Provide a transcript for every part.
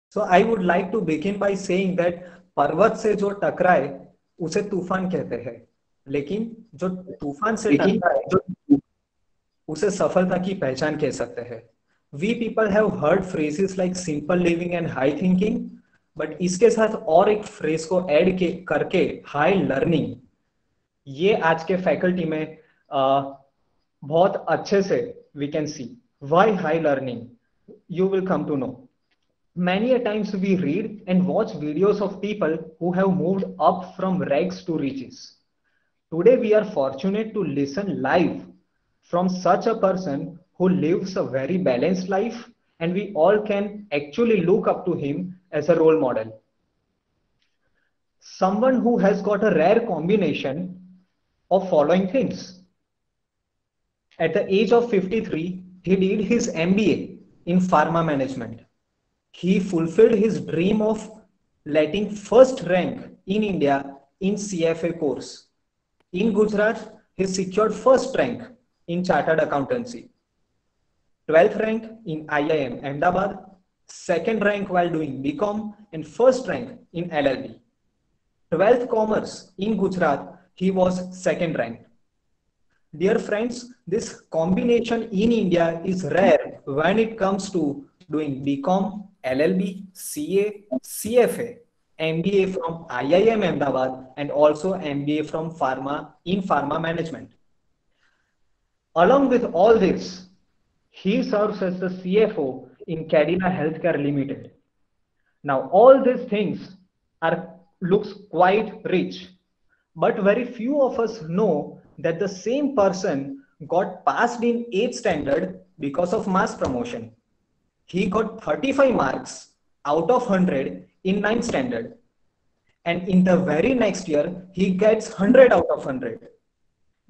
So I would like to begin by saying that पर्वत से जो टकराए उसे तूफान कहते हैं, लेकिन जो तूफान से टकराए उसे सफलता की पहचान कह सकते हैं. We people have heard phrases like simple living and high thinking, but इसके साथ और एक फ्रेज को ऐड करके हाई लर्निंग, ये आज के फैकल्टी में बहुत अच्छे से we can see. Why high learning? You will come to know. Many a times we read and watch videos of people who have moved up from rags to riches. Today we are fortunate to listen live from such a person who lives a very balanced life, and we all can actually look up to him as a role model. Someone who has got a rare combination of following things. At the age of 53, he did his MBA in pharma management. He fulfilled his dream of letting first rank in India in CFA course. In Gujarat, he secured first rank in chartered accountancy, 12th rank in IIM Ahmedabad, second rank while doing BCom, and first rank in LLB. 12th commerce in Gujarat, he was second ranked. Dear friends, this combination in India is rare when it comes to doing BCom, LLB, CA, CFA, MBA from IIM Ahmedabad, and also MBA from pharma in pharma management. Along with all this, he serves as the CFO in Cadila Healthcare Limited. Now, all these things are looks quite rich, but very few of us know that the same person got passed in 8th standard because of mass promotion. He got 35 marks out of 100 in 9th standard, and in the very next year he gets 100 out of 100,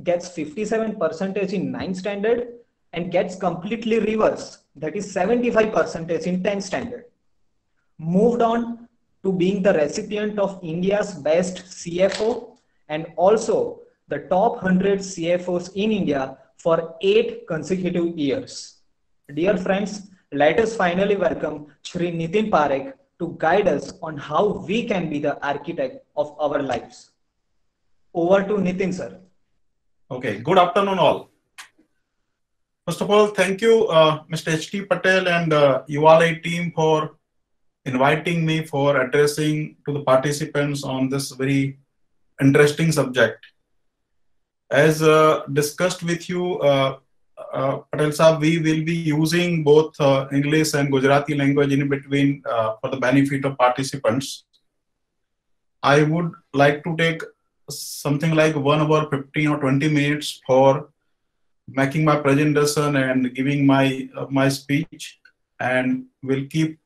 gets 57 percentage in 9th standard, and gets completely reverse, that is 75 percentage in 10th standard. Moved on to being the recipient of India's best CFO and also the top 100 CFOs in India for 8 consecutive years. Dear friends, let us finally welcome Shri Nitin Parekh to guide us on how we can be the architect of our lives. Over to Nitin, sir. Okay, good afternoon all. First of all, thank you, Mr. H.T. Patel and ULI team for inviting me for addressing to the participants on this very interesting subject. As discussed with you, Patel Saab, we will be using both English and Gujarati language in between for the benefit of participants. I would like to take something like 1 hour 15 or 20 minutes for making my presentation and giving my speech, and we'll keep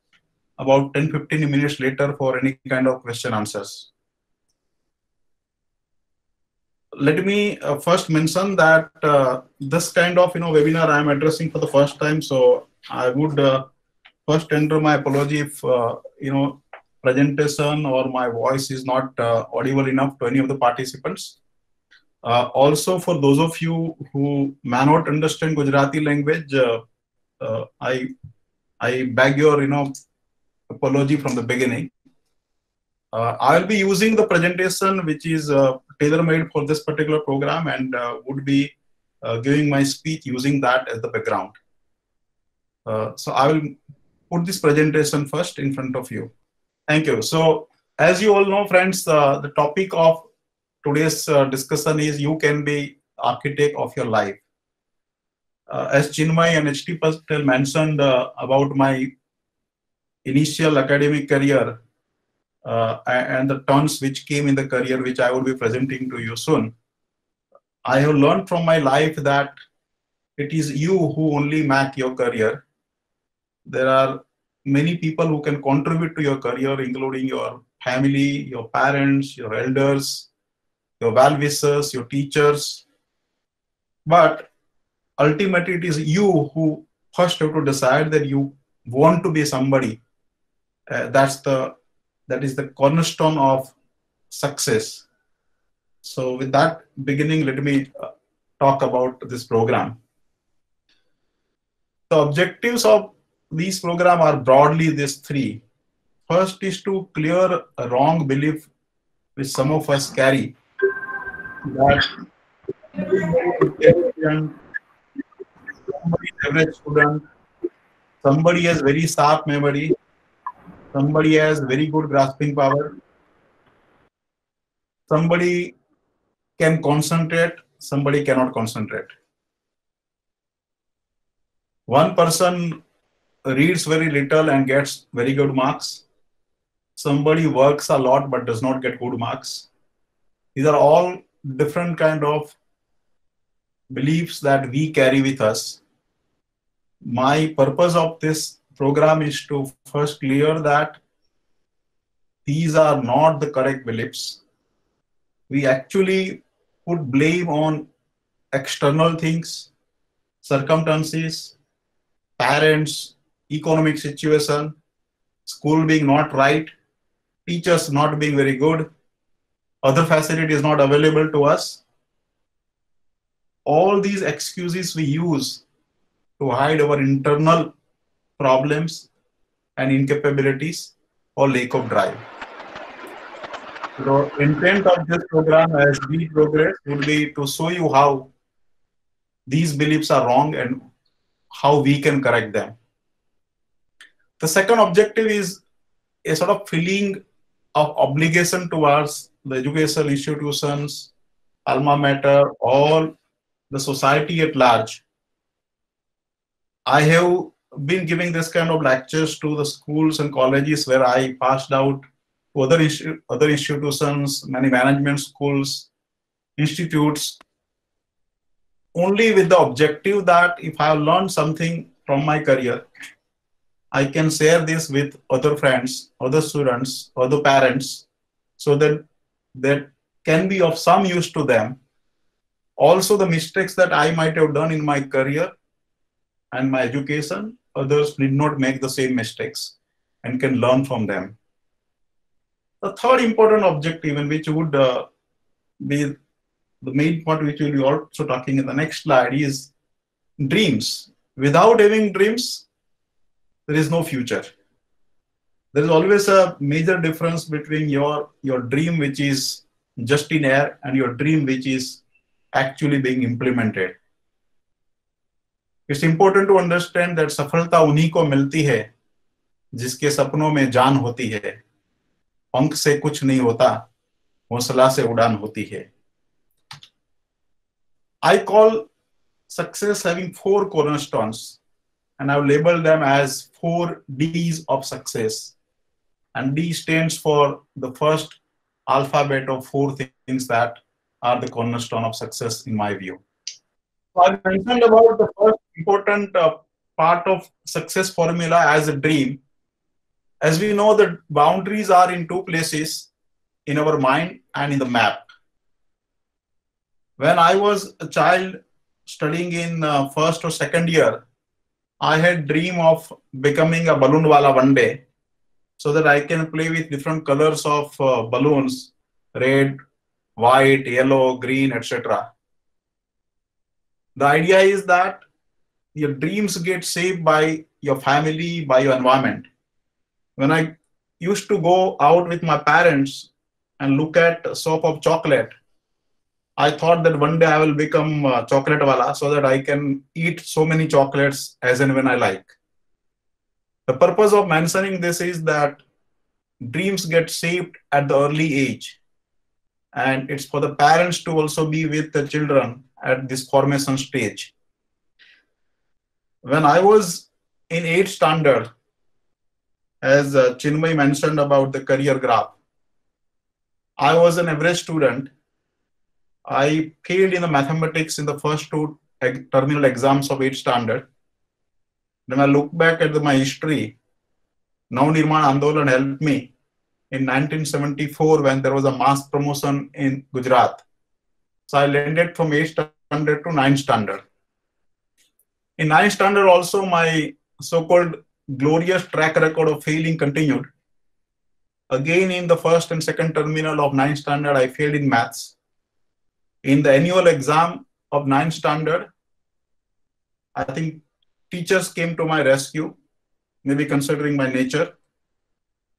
about 10-15 minutes later for any kind of question answers. Let me first mention that this kind of webinar I am addressing for the first time, so I would first tender my apology if presentation or my voice is not audible enough to any of the participants. Also, for those of you who may not understand Gujarati language, I beg your apology from the beginning. I will be using the presentation which is tailor-made for this particular program, and would be giving my speech using that as the background. So I will put this presentation first in front of you. Thank you. So as you all know, friends, the topic of today's discussion is you can be architect of your life. As Chinmay and H.T. Patel mentioned about my initial academic career and the turns which came in the career, which I will be presenting to you soon, I have learned from my life that it is you who only make your career. There are many people who can contribute to your career, including your family, your parents, your elders, your well-wishers, your teachers. But ultimately, it is you who first have to decide that you want to be somebody. That is the cornerstone of success. So with that beginning, let me talk about this program. The objectives of these program are broadly these three. First is to clear a wrong belief which some of us carry, that somebody is very intelligent, somebody is average student, somebody has very sharp memory, somebody has very good grasping power, somebody can concentrate, somebody cannot concentrate. One person reads very little and gets very good marks. Somebody works a lot but does not get good marks. These are all different kind of beliefs that we carry with us. My purpose of this program is to first clear that these are not the correct beliefs. We actually put blame on external things, circumstances, parents, economic situation, school being not right, teachers not being very good, other facilities not available to us. All these excuses we use to hide our internal problems and incapabilities or lack of drive. The intent of this program as we progress would be to show you how these beliefs are wrong and how we can correct them. The second objective is a sort of feeling of obligation towards the educational institutions, alma mater, or the society at large. I have been giving this kind of lectures to the schools and colleges where I passed out to other institutions, many management schools, institutes, only with the objective that if I have learned something from my career, I can share this with other friends, other students, other parents, so that that can be of some use to them. Also, the mistakes that I might have done in my career and my education, others did not make the same mistakes and can learn from them. The third important objective, and which would be the main point which we'll be also talking in the next slide, is dreams. Without having dreams, there is no future. There is always a major difference between your dream, which is just in air, and your dream, which is actually being implemented. It's important to understand that सफलता उन्हीं को मिलती है जिसके सपनों में जान होती है. पंख से कुछ नहीं होता, हौसला से उड़ान होती है. I call success having 4 cornerstones, and I've labeled them as 4 Ds of success. And D stands for the first alphabet of 4 things that are the cornerstone of success in my view. So I mentioned about the first important part of success formula as a dream. As we know, the boundaries are in 2 places, in our mind and in the map. When I was a child studying in first or second year, I had dream of becoming a balloon wala one day, so that I can play with different colors of balloons, red, white, yellow, green, etc. The idea is that your dreams get shaped by your family, by your environment. When I used to go out with my parents and look at a shop of chocolate, I thought that one day I will become chocolate wala so that I can eat so many chocolates as and when I like. The purpose of mentioning this is that dreams get shaped at the early age, and it's for the parents to also be with the children at this formation stage. When I was in 8th standard, as Chinmay mentioned about the career graph, I was an average student. I failed in the mathematics in the first 2 terminal exams of 8th standard. When I look back at my history, Navnirman Andolan helped me in 1974 when there was a mass promotion in Gujarat. So I landed from 8th standard to 9th standard. In 9th standard also, my so-called glorious track record of failing continued. Again, in the first and second terminal of 9th standard, I failed in maths. In the annual exam of 9th standard, I think teachers came to my rescue, maybe considering my nature,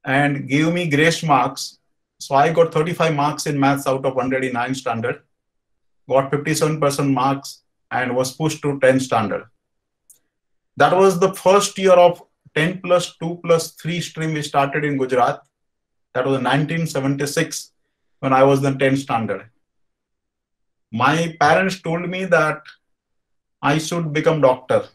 and gave me grace marks. So I got 35 marks in maths out of 100 in 9th standard, got 57% marks, and was pushed to 10th standard. That was the first year of 10 plus 2 plus 3 stream we started in Gujarat. That was in 1976 when I was in 10th standard. My parents told me that I should become doctor.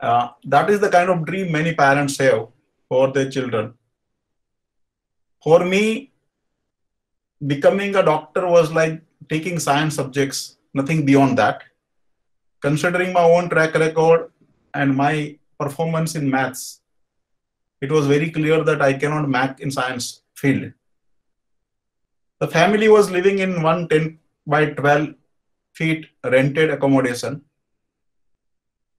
That is the kind of dream many parents have for their children. For me, becoming a doctor was like taking science subjects, nothing beyond that. Considering my own track record and my performance in maths, it was very clear that I cannot make in science field. The family was living in one 10 by 12 feet rented accommodation,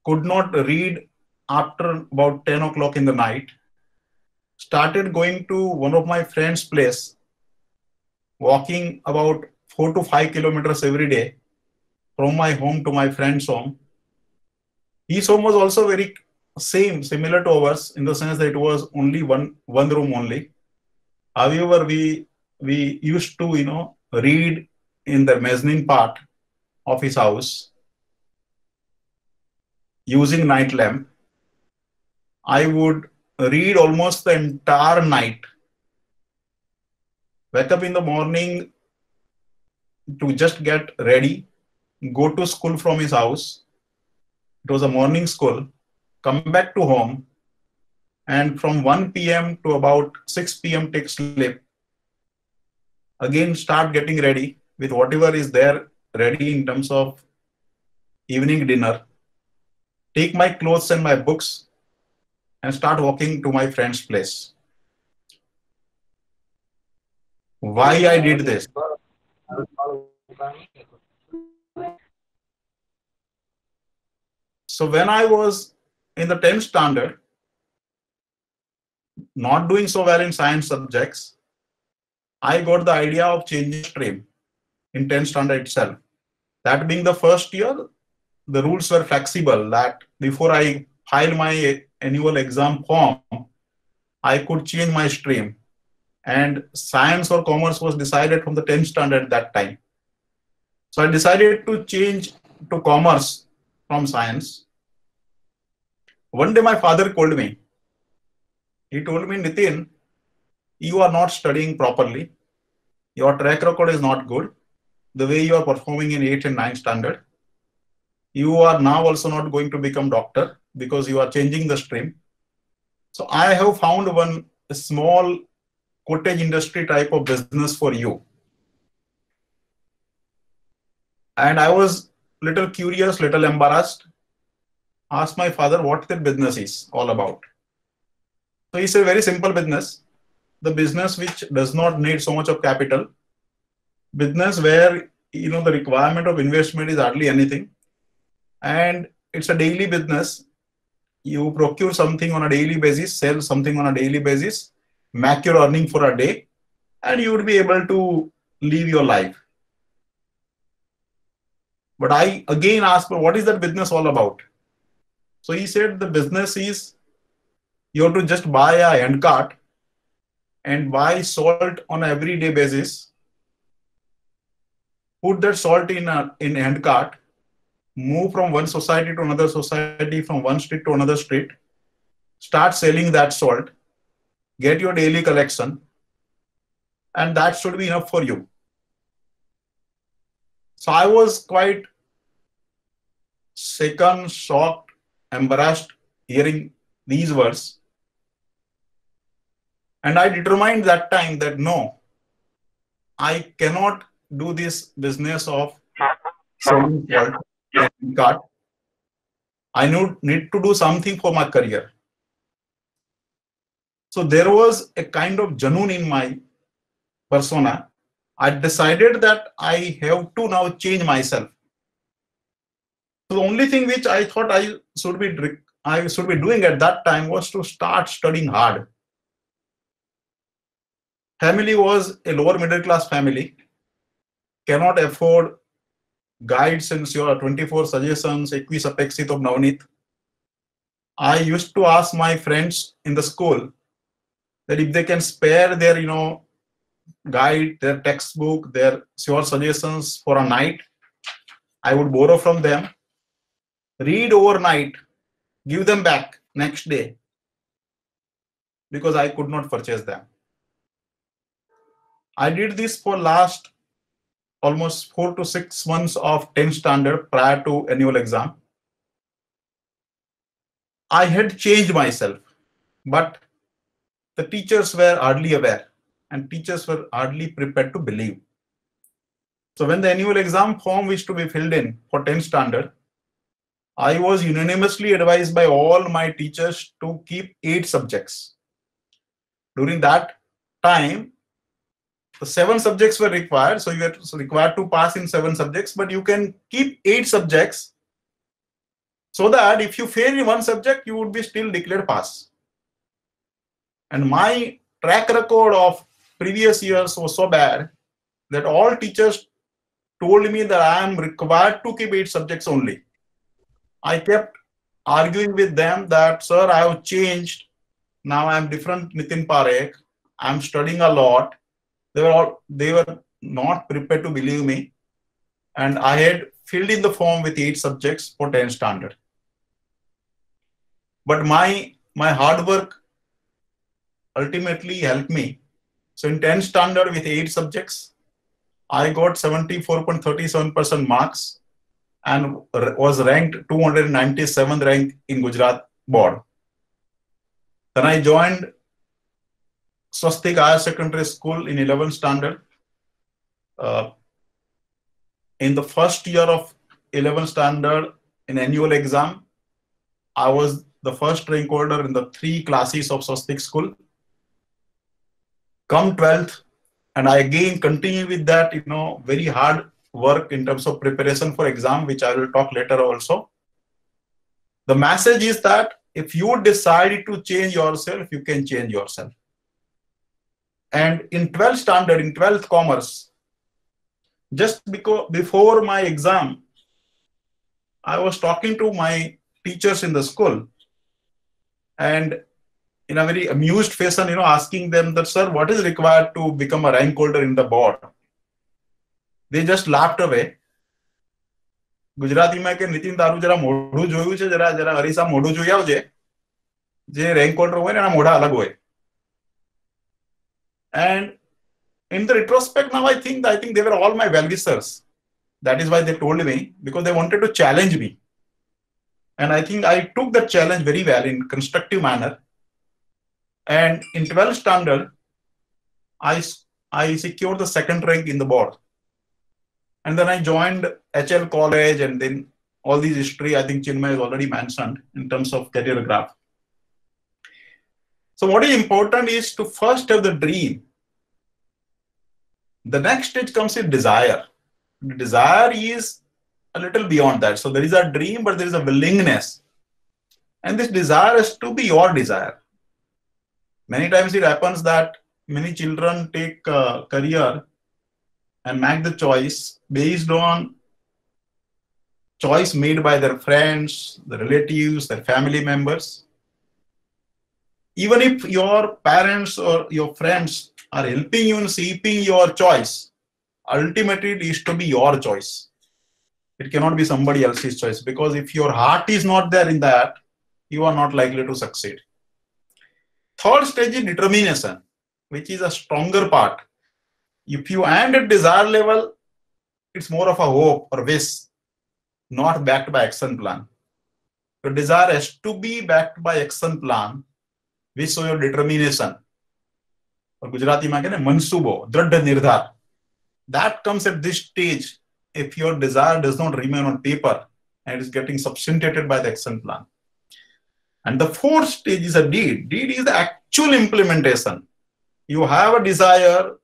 could not read after about 10 o'clock in the night, started going to one of my friend's place, walking about 4 to 5 kilometers every day from my home to my friend's home. His home was also very similar to ours in the sense that it was only one room only. However, we used to read in the mezzanine part of his house using night lamp. I would read almost the entire night, wake up in the morning to just get ready, go to school from his house. It was a morning school, come back to home, and from 1 p.m. to about 6 p.m. take sleep. Again, start getting ready with whatever is there ready in terms of evening dinner. Take my clothes and my books and start walking to my friend's place. Why I did this? So when I was in the 10th standard, not doing so well in science subjects, I got the idea of changing stream in 10th standard itself. That being the first year, the rules were flexible that before I file my annual exam form, I could change my stream. And science or commerce was decided from the 10th standard at that time. So I decided to change to commerce from science. One day my father called me. He told me, Nitin, you are not studying properly. Your track record is not good. The way you are performing in 8th and 9th standard. You are now also not going to become doctor because you are changing the stream. So I have found one small cottage industry type of business for you. And I was little curious, little embarrassed. Asked my father what the business is all about. So he said, very simple business. The business which does not need so much of capital. Business where the requirement of investment is hardly anything. And it's a daily business. You procure something on a daily basis, sell something on a daily basis, make your earning for a day, and you would be able to live your life. But I again asked, what is that business all about? So he said the business is you have to just buy a hand cart and buy salt on an everyday basis, put that salt in a hand cart, move from one society to another society, from one street to another street, start selling that salt, get your daily collection, and that should be enough for you. So I was quite shaken, shocked, embarrassed hearing these words. And I determined that time that no, I cannot do this business of selling salt and cart. I need to do something for my career. So there was a kind of Junoon in my persona. I decided that I have to now change myself. So the only thing which I thought I should be doing at that time was to start studying hard. Family was a lower middle class family, cannot afford guides and your 24 suggestions, Equis Apexit of Navneet. I used to ask my friends in the school that if they can spare their, guide, their textbook, their sure suggestions for a night, I would borrow from them, read overnight, give them back next day, because I could not purchase them. I did this for last almost 4 to 6 months of 10th standard prior to annual exam. I had changed myself, but the teachers were hardly aware and teachers were hardly prepared to believe. So when the annual exam form was to be filled in for 10th standard, I was unanimously advised by all my teachers to keep 8 subjects. During that time, the 7 subjects were required, so you were required to pass in 7 subjects, but you can keep 8 subjects so that if you fail in one subject, you would be still declared pass. And my track record of previous years was so bad that all teachers told me that I am required to keep 8 subjects only. I kept arguing with them that, sir, I have changed. Now I am different Nitin Parekh. I am studying a lot. They were not prepared to believe me. And I had filled in the form with 8 subjects for 10th standard. But my hard work ultimately helped me. So in 10th standard with 8 subjects, I got 74.37% marks and was ranked 297th rank in Gujarat board. Then I joined Swastik Higher Secondary School in 11th standard. In the first year of 11th standard in annual exam, I was the first rank holder in the 3 classes of Swastik school. Come 12th, and I again continue with that, very hard work in terms of preparation for exam, which I will talk later also. The message is that if you decide to change yourself, you can change yourself. And in 12th standard, in 12th commerce, just before my exam, I was talking to my teachers in the school and in a very amused fashion, asking them that, sir, what is required to become a rank holder in the board? They just laughed away. ગુજરાતીમાં કે નીતિન તારું જરા મોઢું જોયું છે, જરા હરીસા મોઢું જોઈ આવજે. જે રેન્ક હોલ્ડર હોય ને એના મોઢા અલગ હોય. And in the retrospect now, I think they were all my well-wishers. That is why they told me, because they wanted to challenge me. And I think I took that challenge very well in constructive manner. And in 12th standard, I secured the 2nd rank in the board. And then I joined HL College, and then all these history, I think Chinmay has already mentioned in terms of career graph. So what is important is to first have the dream. The next stage comes with desire. The desire is a little beyond that. So there is a dream, but there is a willingness. And this desire is to be your desire. Many times it happens that many children take a career and make the choice based on choice made by their friends, their relatives, their family members. Even if your parents or your friends are helping you in shaping your choice, ultimately it is to be your choice. It cannot be somebody else's choice, because if your heart is not there in that, you are not likely to succeed. Third stage is determination, which is a stronger part. If you end at desire level, it's more of a hope or wish, not backed by action plan. Your desire has to be backed by action plan, which shows your determination. Or Gujarati માં કહે ને મનસૂબો, દૃઢ નિર્ધાર. That comes at this stage if your desire does not remain on paper and is getting substantiated by the action plan. And the 4th stage is a deed. Deed is the actual implementation. You have a desire,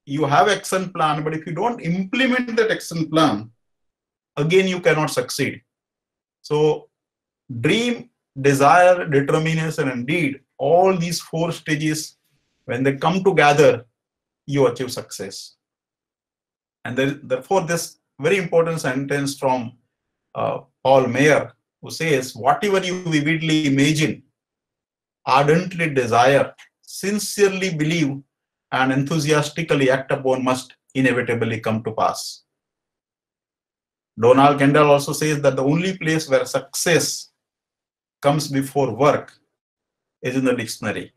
you have action plan, but if you don't implement that action plan, again you cannot succeed. So dream, desire, determination, and deed, all these 4 stages, when they come together, you achieve success. And therefore this very important sentence from Paul Mayer who says, whatever you vividly imagine, ardently desire, sincerely believe, and enthusiastically act upon must inevitably come to pass. Donald Kendall also says that the only place where success comes before work is in the dictionary.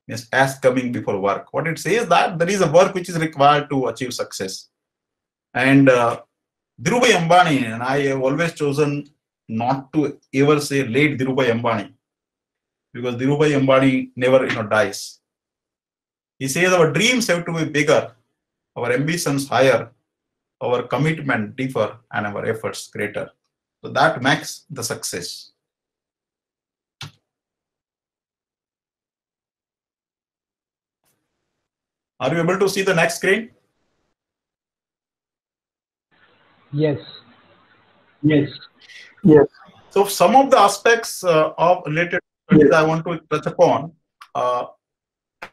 Means as coming before work. What it says that there is a work which is required to achieve success. And Dhirubhai Ambani, and I have always chosen not to ever say late Dhirubhai Ambani, because Dhirubhai Ambani never dies. He says our dreams have to be bigger, our ambitions higher, our commitment deeper, and our efforts greater. So that makes the success. Are you able to see the next screen? Yes. Yes. Yes. So some of the aspects of related studies I want to touch upon.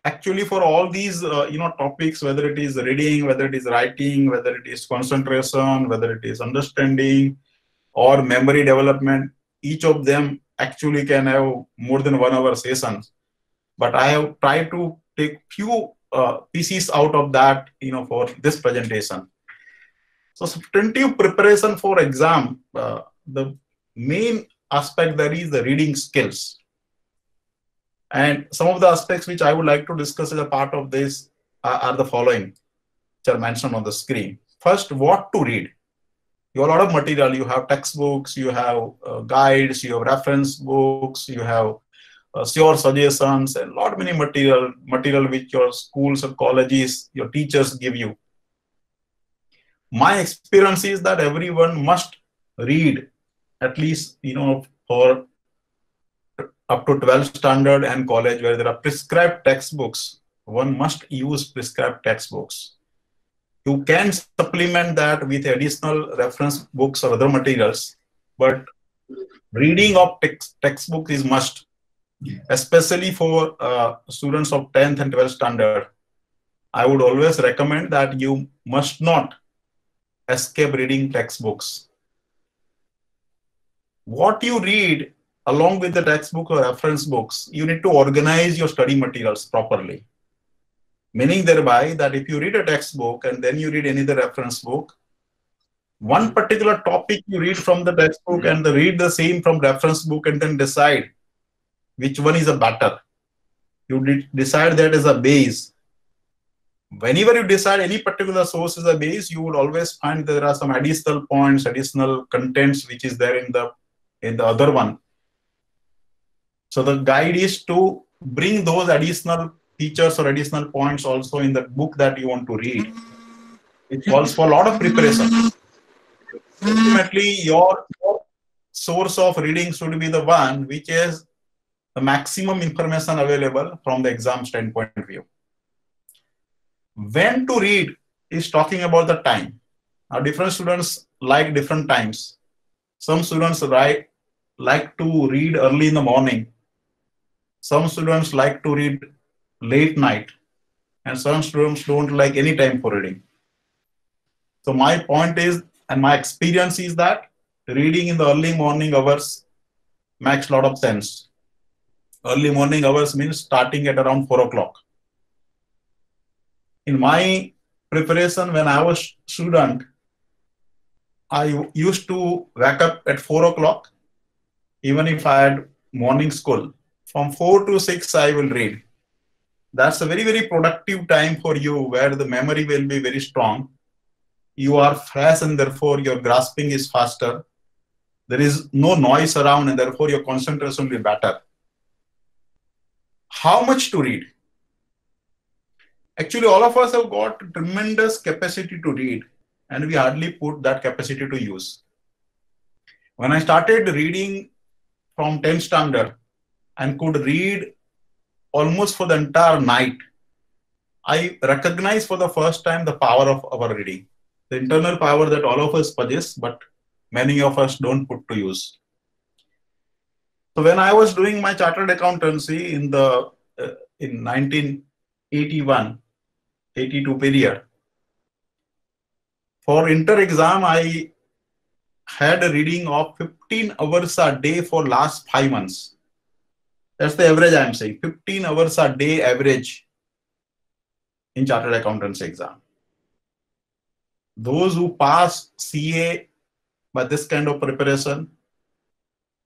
Actually, for all these topics, whether it is reading, whether it is writing, whether it is concentration, whether it is understanding, or memory development, each of them actually can have more than 1 hour sessions. But I have tried to take few pieces out of that, for this presentation. So substantive preparation for exam, the main aspect there is the reading skills. And some of the aspects which I would like to discuss as a part of this are the following, which are mentioned on the screen. First, what to read. You have a lot of material. You have textbooks, you have guides, you have reference books, you have your suggestions, and many material which your schools or colleges, your teachers give you. My experience is that everyone must read at least, for up to 12th standard and college, where there are prescribed textbooks. One must use prescribed textbooks. You can supplement that with additional reference books or other materials, but reading of textbook is must, especially for students of 10th and 12th standard. I would always recommend that you must not escape reading textbooks. What you read along with the textbook or reference books, you need to organize your study materials properly. Meaning thereby that if you read a textbook and then you read any other reference book, one particular topic you read from the textbook and read the same from reference book and then decide which one is a better. You decide that as a base. Whenever you decide any particular source as a base, you would always find there are some additional points, additional contents which is there in the other one. So the guide is to bring those additional features or additional points also in the book that you want to read. It calls for a lot of preparation. Ultimately, your source of reading should be the one which is the maximum information available from the exam standpoint of view. When to read is talking about the time. Now, different students like different times. Some students like to read early in the morning. Some students like to read late night. And some students don't like any time for reading. So my point is, and my experience is that reading in the early morning hours makes a lot of sense. Early morning hours means starting at around 4 o'clock. In my preparation, when I was student, I used to wake up at 4 o'clock, even if I had morning school. From 4 to 6, I will read. That's a very, very productive time for you, where the memory will be very strong. You are fresh and therefore your grasping is faster. There is no noise around and therefore your concentration will be better. How much to read? Actually, all of us have got tremendous capacity to read, and we hardly put that capacity to use. When I started reading from 10th standard and could read almost for the entire night, I recognized for the first time the power of our reading. The internal power that all of us possess, but many of us don't put to use. So when I was doing my chartered accountancy in 1981-82 period, for inter exam, I had a reading of 15 hours a day for last 5 months. That's the average I'm saying. 15 hours a day average in chartered accountants exam. Those who pass CA by this kind of preparation,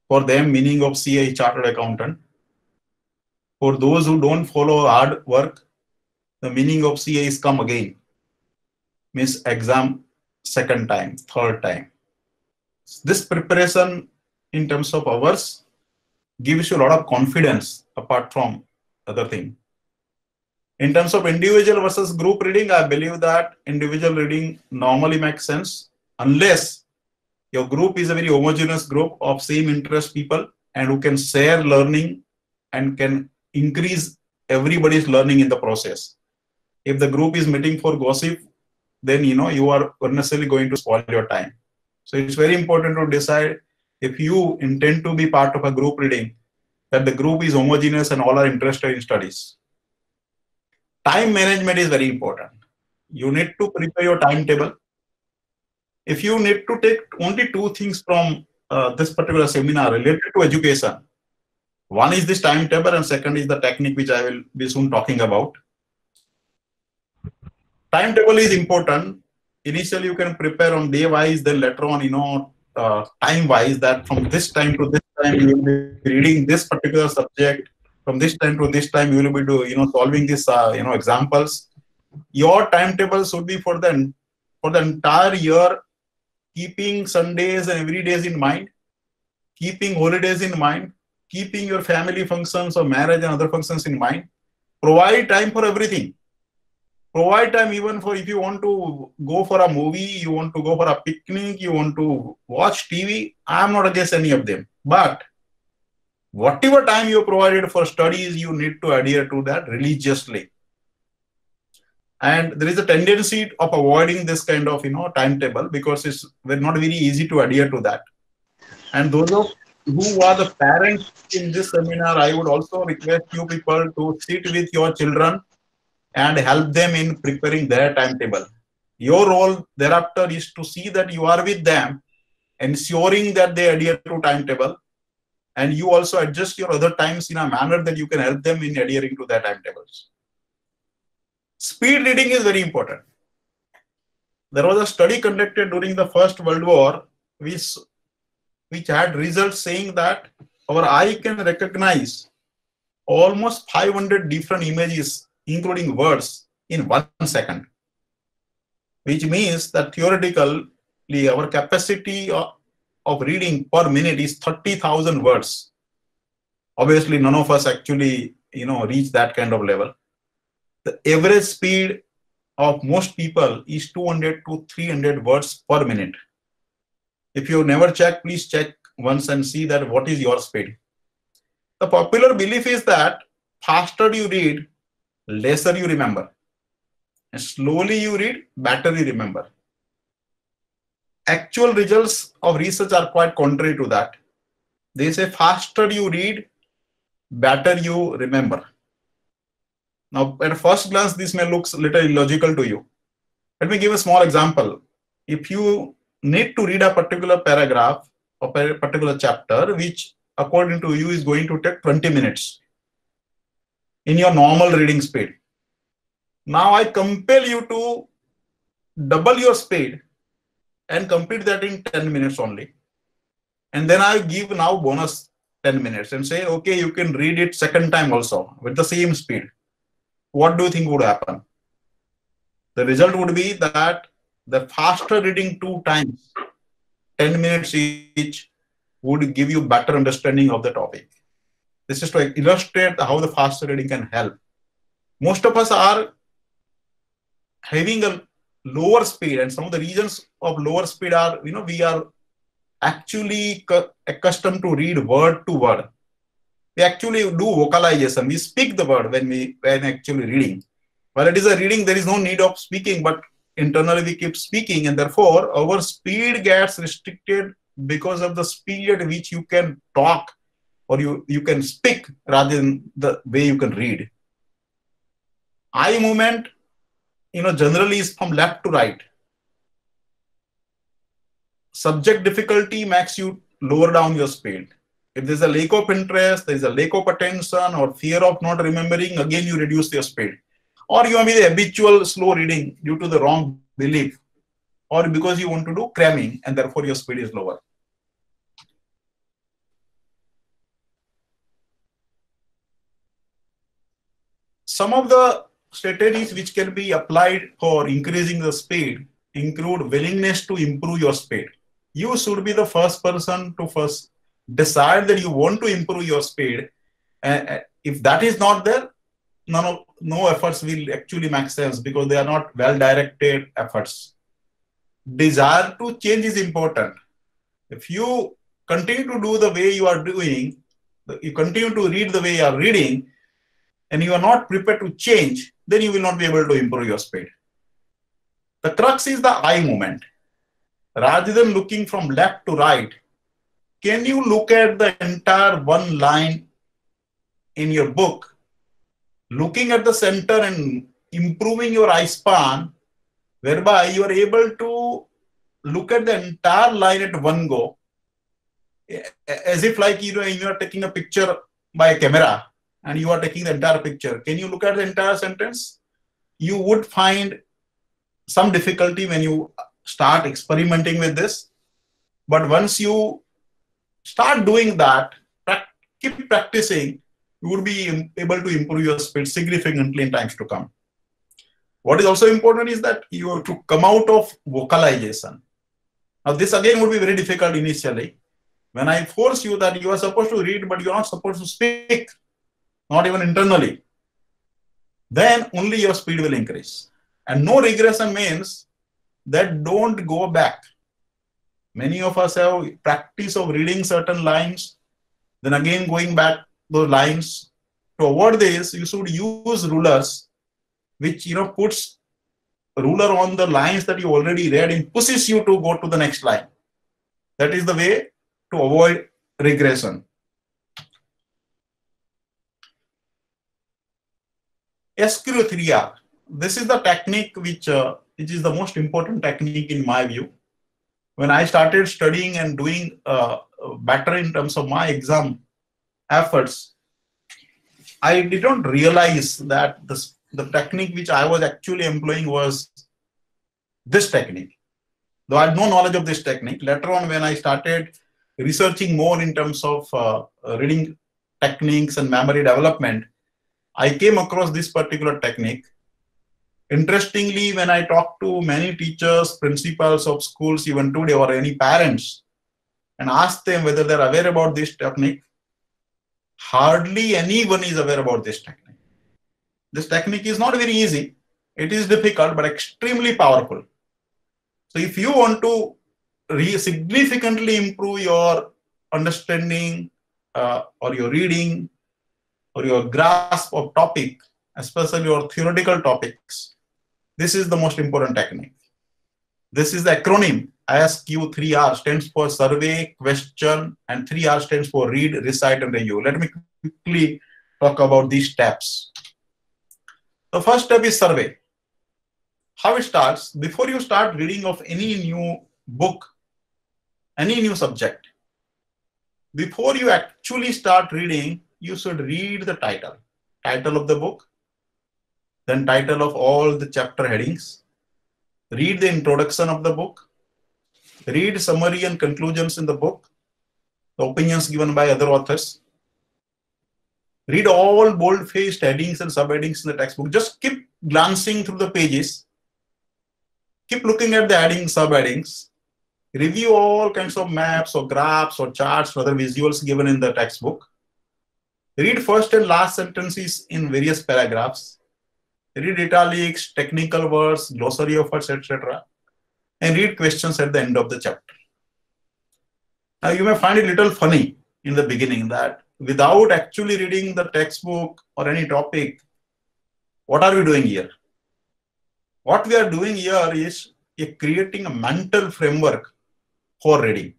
for them meaning of CA is chartered accountant. For those who don't follow hard work, the meaning of CA is come again. Means exam second time, third time. This preparation in terms of hours gives you a lot of confidence apart from other thing. In terms of individual versus group reading, I believe that individual reading normally makes sense unless your group is a very homogeneous group of same interest people and who can share learning and can increase everybody's learning in the process. If the group is meeting for gossip, then you are unnecessarily going to spoil your time. So it's very important to decide if you intend to be part of a group reading, that the group is homogeneous and all are interested in studies. Time management is very important. You need to prepare your timetable. If you need to take only two things from this particular seminar related to education, one is this timetable and second is the technique which I will be soon talking about. Timetable is important. Initially, you can prepare on day wise, then later on, time wise, that from this time to this time, you will be reading this particular subject. From this time to this time, you will be solving this, examples. Your timetable should be for the entire year, keeping Sundays and every days in mind, keeping holidays in mind, keeping your family functions or marriage and other functions in mind. Provide time for everything. Provide time even for if you want to go for a movie, you want to go for a picnic, you want to watch TV. I am not against any of them. But whatever time you provided for studies, you need to adhere to that religiously. And there is a tendency of avoiding this kind of timetable because it's not very easy to adhere to that. And those who are the parents in this seminar, I would also request you people to sit with your children and help them in preparing their timetable. Your role thereafter is to see that you are with them, ensuring that they adhere to timetable, and you also adjust your other times in a manner that you can help them in adhering to their timetables. Speed reading is very important. There was a study conducted during the First World War which had results saying that our eye can recognize almost 500 different images, including words, in 1 second. Which means that theoretically our capacity of reading per minute is 30,000 words. Obviously, none of us actually reach that kind of level. The average speed of most people is 200 to 300 words per minute. If you never check, please check once and see that what is your speed. The popular belief is that faster you read, lesser you remember. And slowly you read, better you remember. Actual results of research are quite contrary to that. They say faster you read, better you remember. Now, at first glance, this may look a little illogical to you. Let me give a small example. If you need to read a particular paragraph or a particular chapter, which according to you is going to take 20 minutes in your normal reading speed. Now I compel you to double your speed and complete that in 10 minutes only. And then I give now bonus 10 minutes and say, okay, you can read it second time also with the same speed. What do you think would happen? The result would be that the faster reading 2 times, 10 minutes each, would give you better understanding of the topic. This is to illustrate how the faster reading can help. Most of us are having a lower speed, and some of the reasons of lower speed are, we are actually accustomed to read word to word. We actually do vocalization. We speak the word when actually reading. While it is a reading, there is no need of speaking, but internally we keep speaking, and therefore our speed gets restricted because of the speed at which you can talk or you can speak rather than the way you can read. Eye movement, generally is from left to right. subject difficulty makes you lower down your speed. If there's a lack of interest, there's a lack of attention or fear of not remembering, again you reduce your speed. Or you may be the habitual slow reading due to the wrong belief, or because you want to do cramming and therefore your speed is lower. Some of the strategies which can be applied for increasing the speed include willingness to improve your speed. You should be the first person to first decide that you want to improve your speed. If that is not there, no efforts will actually make sense because they are not well-directed efforts. Desire to change is important. If you continue to do the way you are doing, you continue to read the way you are reading, and you are not prepared to change, then you will not be able to improve your speed. The crux is the eye movement. Rather than looking from left to right, can you look at the entire one line in your book, looking at the center and improving your eye span, whereby you are able to look at the entire line at one go, as if like you are taking a picture by a camera and you are taking the entire picture. Can you look at the entire sentence? You would find some difficulty when you start experimenting with this. But once you start doing that, keep practicing, you would be able to improve your speed significantly in times to come. What is also important is that you have to come out of vocalization. Now, this again would be very difficult initially. When I force you that you are supposed to read, but you are not supposed to speak, not even internally, then only your speed will increase. And no regression means that don't go back. Many of us have practice of reading certain lines, then again going back those lines. To avoid this, you should use rulers, which puts ruler on the lines that you already read and pushes you to go to the next line. That is the way to avoid regression. SQ3R. This is the technique which is the most important technique in my view. When I started studying and doing better in terms of my exam efforts, I did not realize that the technique which I was actually employing was this technique. Though I had no knowledge of this technique, later on when I started researching more in terms of reading techniques and memory development, I came across this particular technique. Interestingly, when I talked to many teachers, principals of schools, even today, or any parents, and asked them whether they're aware about this technique, hardly anyone is aware about this technique. This technique is not very easy. It is difficult, but extremely powerful. So if you want to significantly improve your understanding or your reading or your grasp of topic, especially your theoretical topics, this is the most important technique. This is the acronym. SQ3R stands for survey, question, and 3R stands for read, recite, and review. Let me quickly talk about these steps. The first step is survey. How it starts: before you start reading of any new book, any new subject, before you actually start reading, you should read the title of the book, then title of all the chapter headings, read the introduction of the book, read summary and conclusions in the book, the opinions given by other authors, read all bold-faced headings and subheadings in the textbook. Just keep glancing through the pages, keep looking at the headings, subheadings, review all kinds of maps or graphs or charts or other visuals given in the textbook, read first and last sentences in various paragraphs, read italics, technical words, glossary of words, etc., and read questions at the end of the chapter. Now, you may find it a little funny in the beginning that without actually reading the textbook or any topic, what are we doing here? What we are doing here is creating a mental framework for reading.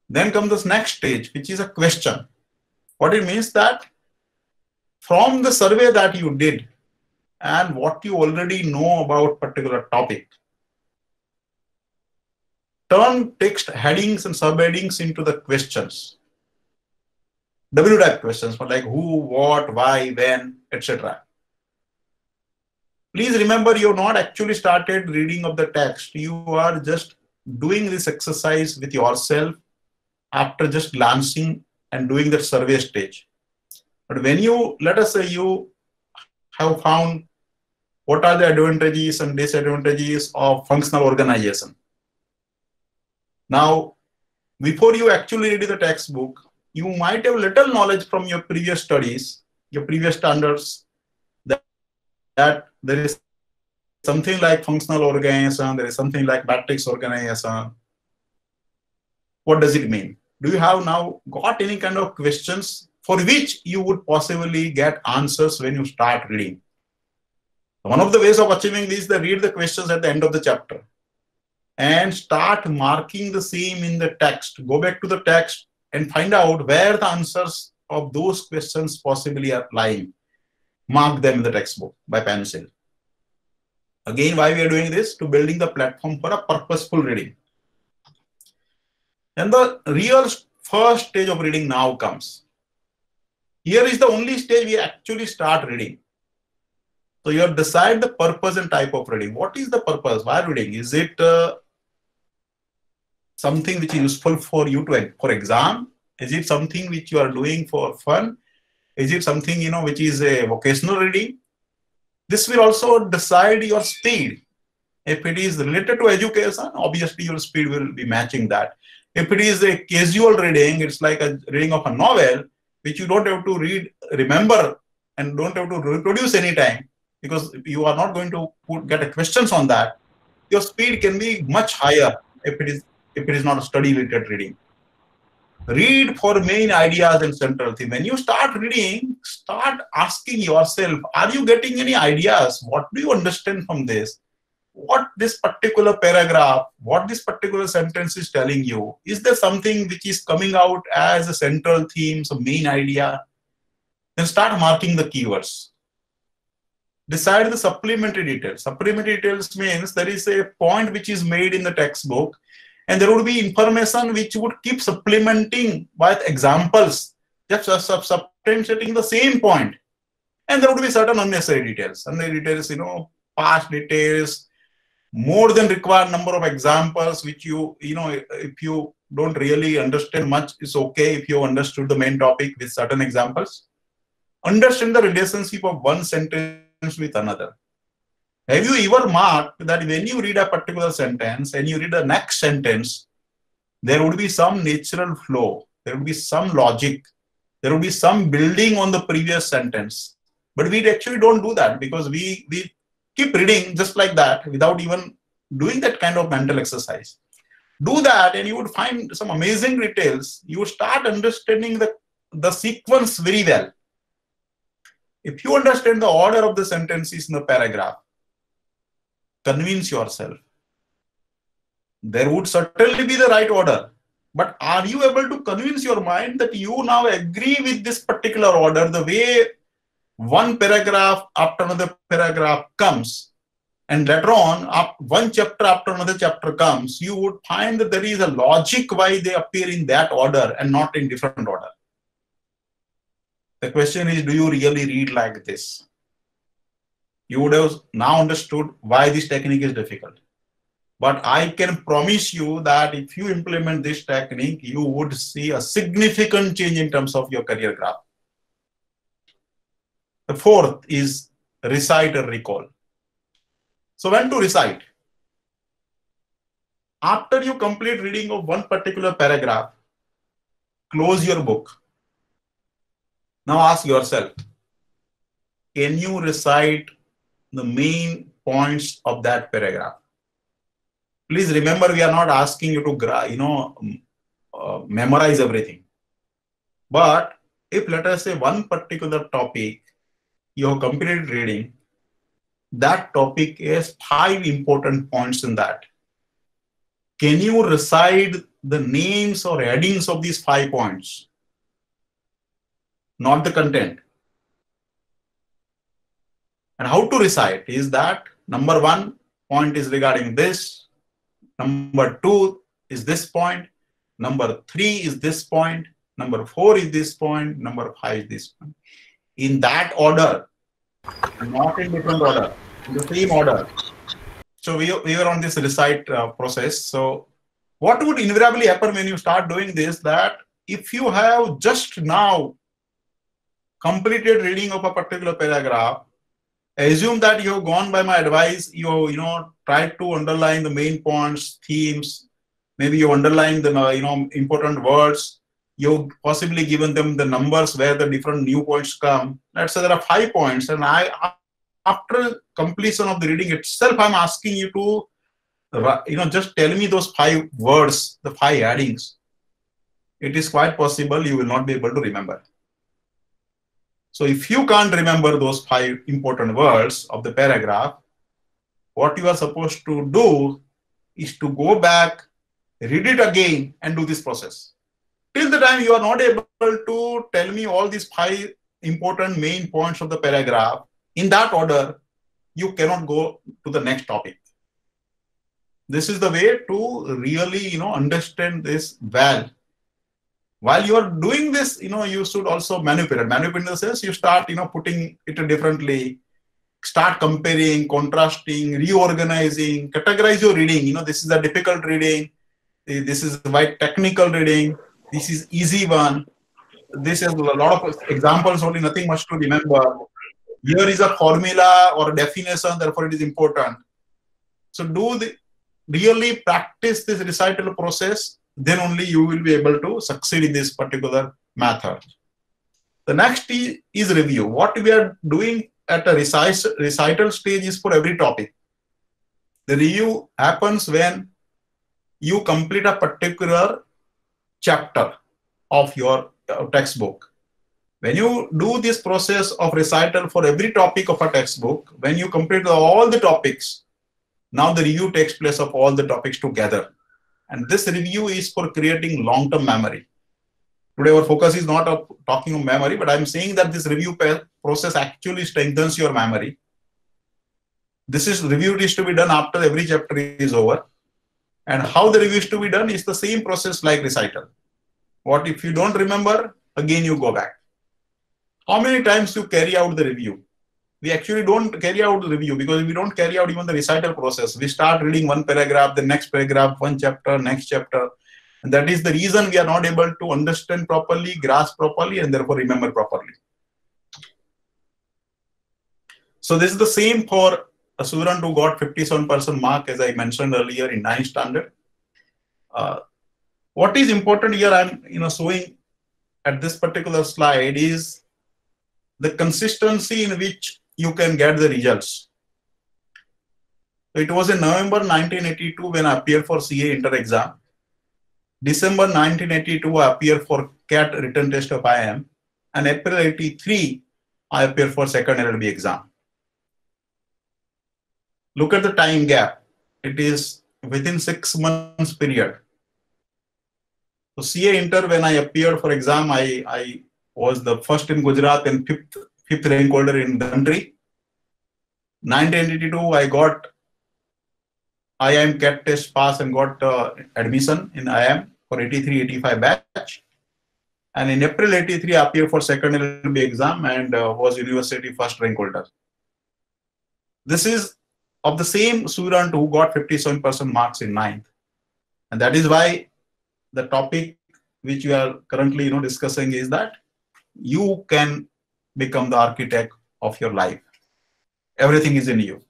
Then comes this next stage, which is a question. What it means that from the survey that you did and what you already know about particular topic, turn text headings and subheadings into the questions. W type questions for like who, what, why, when, etc. Please remember, you have not actually started reading of the text. You are just doing this exercise with yourself after just glancing and doing that survey stage. But when you, let us say you have found what are the advantages and disadvantages of functional organization. Now, before you actually read the textbook, you might have little knowledge from your previous studies, your previous standards, that there is something like functional organization, there is something like matrix organization. What does it mean? Do you have now got any kind of questions for which you would possibly get answers when you start reading? One of the ways of achieving this is to read the questions at the end of the chapter and start marking the same in the text. Go back to the text and find out where the answers of those questions possibly are lying. Mark them in the textbook by pencil. Again, why we are doing this? To building the platform for a purposeful reading. And the real first stage of reading now comes. Here is the only stage we actually start reading. So you have decided the purpose and type of reading. What is the purpose? Why reading? Is it something which is useful for you to for exam? Is it something which you are doing for fun? Is it something which is a vocational reading? This will also decide your speed. If it is related to education, obviously your speed will be matching that. If it is a casual reading, it's like a reading of a novel, which you don't have to read, remember, and don't have to reproduce anytime, because you are not going to get a questions on that. Your speed can be much higher if it is not a study-related reading. Read for main ideas and central theme. When you start reading, start asking yourself, are you getting any ideas? What do you understand from this? What this particular paragraph, what this particular sentence is telling you? Is there something which is coming out as a central theme, some main idea? Then start marking the keywords. Decide the supplementary details. Supplementary details means there is a point which is made in the textbook, and there would be information which would keep supplementing with examples, just substantiating the same point. And there would be certain unnecessary details. Unnecessary details, past details, more than required number of examples, which if you don't really understand much, it's okay if you understood the main topic with certain examples. Understand the relationship of one sentence with another. Have you ever marked that when you read a particular sentence and you read the next sentence, there would be some natural flow, there would be some logic, there would be some building on the previous sentence. But we actually don't do that, because we keep reading just like that without even doing that kind of mental exercise. Do that and you would find some amazing details. You would start understanding the sequence very well. If you understand the order of the sentences in the paragraph, convince yourself. There would certainly be the right order, but are you able to convince your mind that you now agree with this particular order, the way one paragraph after another paragraph comes, and later on, one chapter after another chapter comes, you would find that there is a logic why they appear in that order and not in different order. The question is, do you really read like this? You would have now understood why this technique is difficult. But I can promise you that if you implement this technique, you would see a significant change in terms of your career graph. The fourth is recite or recall. So when to recite? After you complete reading of one particular paragraph, close your book. Now ask yourself, can you recite the main points of that paragraph? Please remember, we are not asking you to memorize everything. But if, let us say, one particular topic you have completed reading, that topic has 5 important points in that. Can you recite the names or headings of these 5 points? Not the content. And how to recite is that number 1 point is regarding this. Number 2, is this point, number 3 is this point, number 4 is this point, number 5 is this point. In that order, not in different order, in the same order. So we were on this recite process. So what would invariably happen when you start doing this, that if you have just now completed reading of a particular paragraph, assume that you have gone by my advice, you tried to underline the main points, themes, maybe you underline the important words, you've possibly given them the numbers where the different new points come. Let's say there are 5 points, and after completion of the reading itself, I'm asking you to just tell me those 5 words, the 5 addings. It is quite possible you will not be able to remember. So if you can't remember those 5 important words of the paragraph, what you are supposed to do is to go back, read it again, and do this process. Till the time you are not able to tell me all these 5 important main points of the paragraph in that order, you cannot go to the next topic. This is the way to really, understand this well. While you are doing this, you should also manipulate. Manipulate in the sense you start, putting it differently, start comparing, contrasting, reorganizing, categorize your reading. This is a difficult reading. This is a quite technical reading. This is easy one. This is a lot of examples, only nothing much to remember. Here is a formula or a definition, therefore it is important. So really practice this recital process, then only you will be able to succeed in this particular method. The next is review. What we are doing at a recital stage is for every topic. The review happens when you complete a particular chapter of your textbook. When you do this process of recital for every topic of a textbook, when you complete all the topics, now the review takes place of all the topics together. And this review is for creating long-term memory. Today our focus is not of talking of memory, but I'm saying that this review process actually strengthens your memory. This review is to be done after every chapter is over. And how the review is to be done is the same process like recital. What if you don't remember? Again you go back. How many times you carry out the review? We actually don't carry out the review because we don't carry out even the recital process. We start reading one paragraph, the next paragraph, one chapter, next chapter. And that is the reason we are not able to understand properly, grasp properly, and therefore remember properly. So this is the same for a student who got 57% mark, as I mentioned earlier, in 9th standard. What is important here, I'm showing at this particular slide, is the consistency in which you can get the results. It was in November 1982 when I appeared for CA inter exam. December 1982 I appeared for CAT written test of IIM, and April 83 I appeared for second LLB exam. Look at the time gap. It is within 6 months period. So CA inter, when I appeared for exam, I was the first in Gujarat and fifth rank holder in the country. 1982, I got IIM CAT test pass and got admission in IIM for 83-85 batch. And in April 83, I appeared for second LLB exam and was university first rank holder. This is of the same student who got 57% marks in 9th. And that is why the topic which we are currently discussing is that you can become the architect of your life. Everything is in you.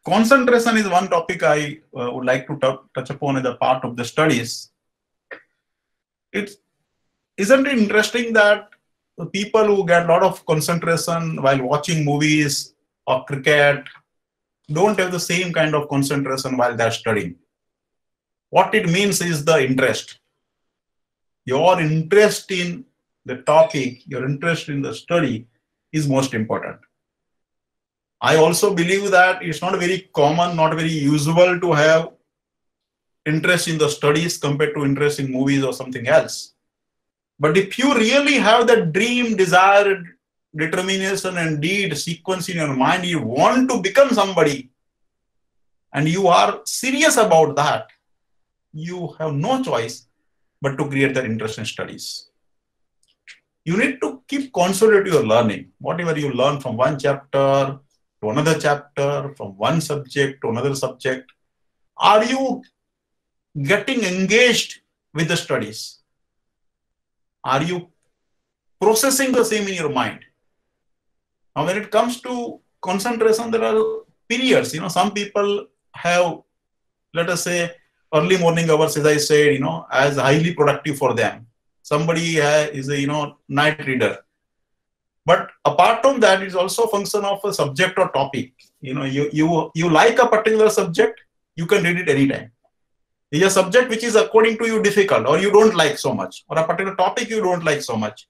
Concentration is one topic I would like to touch upon as a part of the studies. Isn't it interesting that the people who get a lot of concentration while watching movies or cricket don't have the same kind of concentration while they're studying? What it means is the interest. Your interest in the topic, your interest in the study is most important. I also believe that it's not very common, not very usual to have interest in the studies compared to interest in movies or something else. But if you really have that dream, desire, determination and deed sequence in your mind, you want to become somebody, and you are serious about that, you have no choice but to create that interest in studies. You need to keep consolidating your learning. Whatever you learn from one chapter to another chapter, from one subject to another subject, are you getting engaged with the studies? Are you processing the same in your mind? Now, when it comes to concentration, there are periods. Some people have, let us say, early morning hours, as I said, as highly productive for them. Somebody is a, night reader. But apart from that, it's also a function of a subject or topic. You like a particular subject, you can read it anytime. It's a subject which is according to you difficult, or you don't like so much, or a particular topic you don't like so much,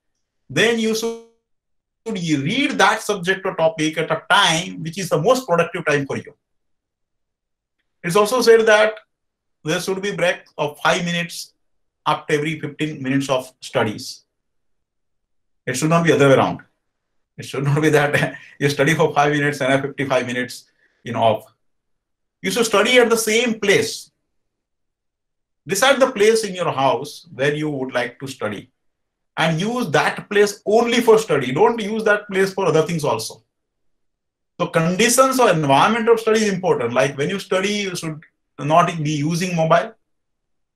then you should read that subject or topic at a time which is the most productive time for you. It's also said that there should be break of 5 minutes after every 15 minutes of studies. It should not be the other way around. It should not be that you study for 5 minutes and have 55 minutes off. You should study at the same place. Decide the place in your house where you would like to study, and use that place only for study. Don't use that place for other things also. So conditions or environment of study is important. Like when you study, you should not be using mobile.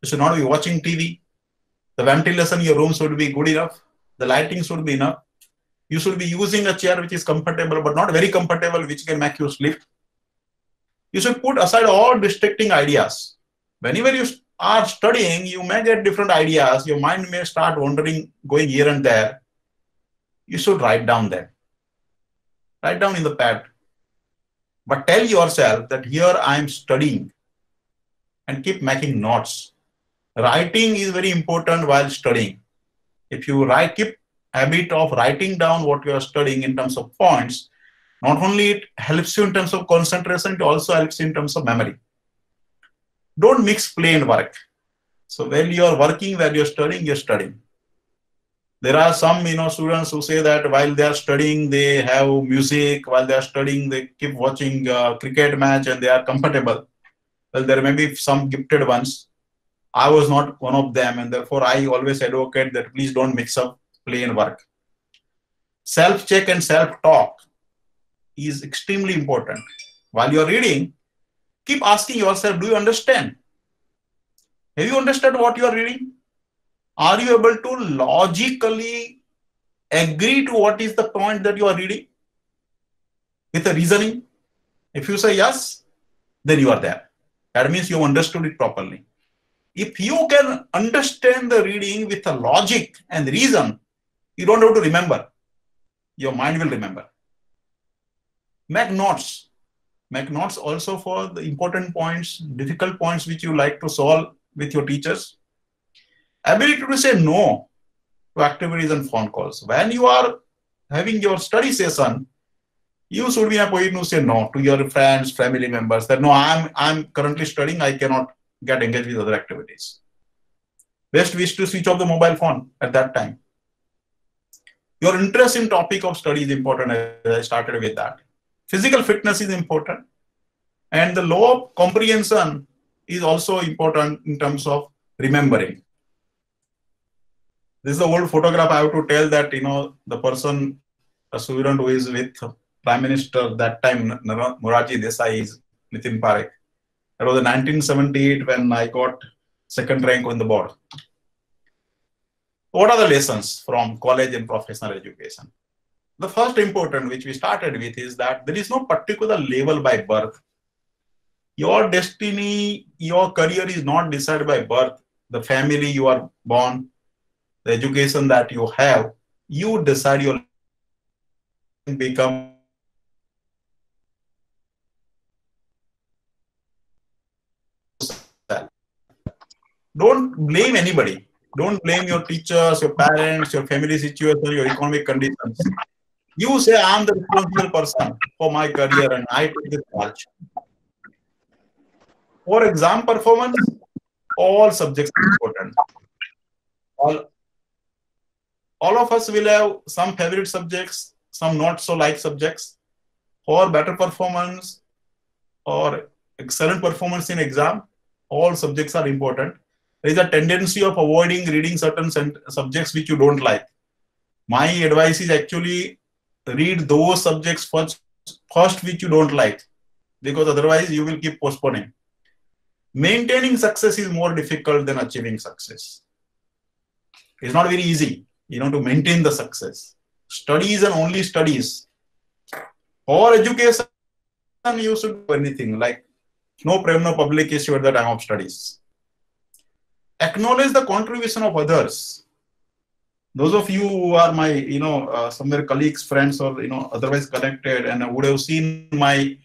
You should not be watching TV. The ventilation in your room should be good enough. The lighting should be enough. You should be using a chair which is comfortable, but not very comfortable, which can make you sleep. You should put aside all distracting ideas. Whenever you are studying, you may get different ideas. Your mind may start wandering, going here and there. You should write down them. Write down in the pad. But tell yourself that here I am studying, and keep making notes. Writing is very important while studying. If you keep habit of writing down what you are studying in terms of points, not only it helps you in terms of concentration, it also helps you in terms of memory. Don't mix play and work. So when you are working, when you're studying, you're studying. There are some students who say that while they are studying, they have music. While they are studying, they keep watching cricket match and they are comfortable. Well, there may be some gifted ones. I was not one of them, and therefore I always advocate that please don't mix up play and work. Self-check and self-talk is extremely important. While you're reading, keep asking yourself, do you understand? Have you understood what you are reading? Are you able to logically agree to what is the point that you are reading with a reasoning? If you say yes, then you are there. That means you understood it properly. If you can understand the reading with a logic and reason, you don't have to remember. Your mind will remember. Make notes. Make notes also for the important points, difficult points which you like to solve with your teachers. Ability to say no to activities and phone calls. When you are having your study session, you should be in a position to say no to your friends, family members, that no, I'm currently studying, I cannot get engaged with other activities. Best wish to switch off the mobile phone at that time. Your interest in topic of study is important, as I started with that. Physical fitness is important. And the law of comprehension is also important in terms of remembering. This is the old photograph. I have to tell that, the person, a student who is with Prime Minister that time, Morarji Desai, is Nitin Parekh. That was in 1978 when I got second rank on the board. What are the lessons from college and professional education? The first important, which we started with, is that there is no particular level by birth. Your destiny, your career is not decided by birth, the family you are born, the education that you have. You decide your become. Don't blame anybody. Don't blame your teachers, your parents, your family situation, your economic conditions. You say, I'm the responsible person for my career and I take this charge. For exam performance, all subjects are important. All of us will have some favorite subjects, some not so like subjects. For better performance or excellent performance in exam, all subjects are important. There is a tendency of avoiding reading certain subjects which you don't like. My advice is actually read those subjects first which you don't like, because otherwise you will keep postponing. Maintaining success is more difficult than achieving success. It's not very easy, to maintain the success. Studies and only studies. For education, you should do anything like no prem, no public issue at the time of studies. Acknowledge the contribution of others. Those of you who are my, somewhere colleagues, friends, or, otherwise connected and would have seen my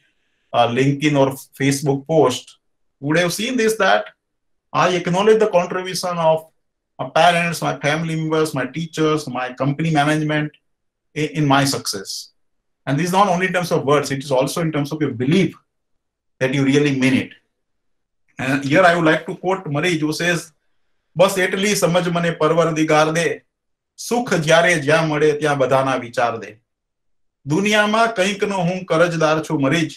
LinkedIn or Facebook post, would have seen this, that I acknowledge the contribution of my parents, my family members, my teachers, my company management in my success. And this is not only in terms of words, it is also in terms of your belief that you really mean it. And here I would like to quote Murray, who says, "Bas etli samajh mane parwardigar de, sukh jyare જ્યાં મળે ત્યાં બધાના વિચાર દે. દુનિયામાં કંઈકનો હું કરજદાર છું મરીજ,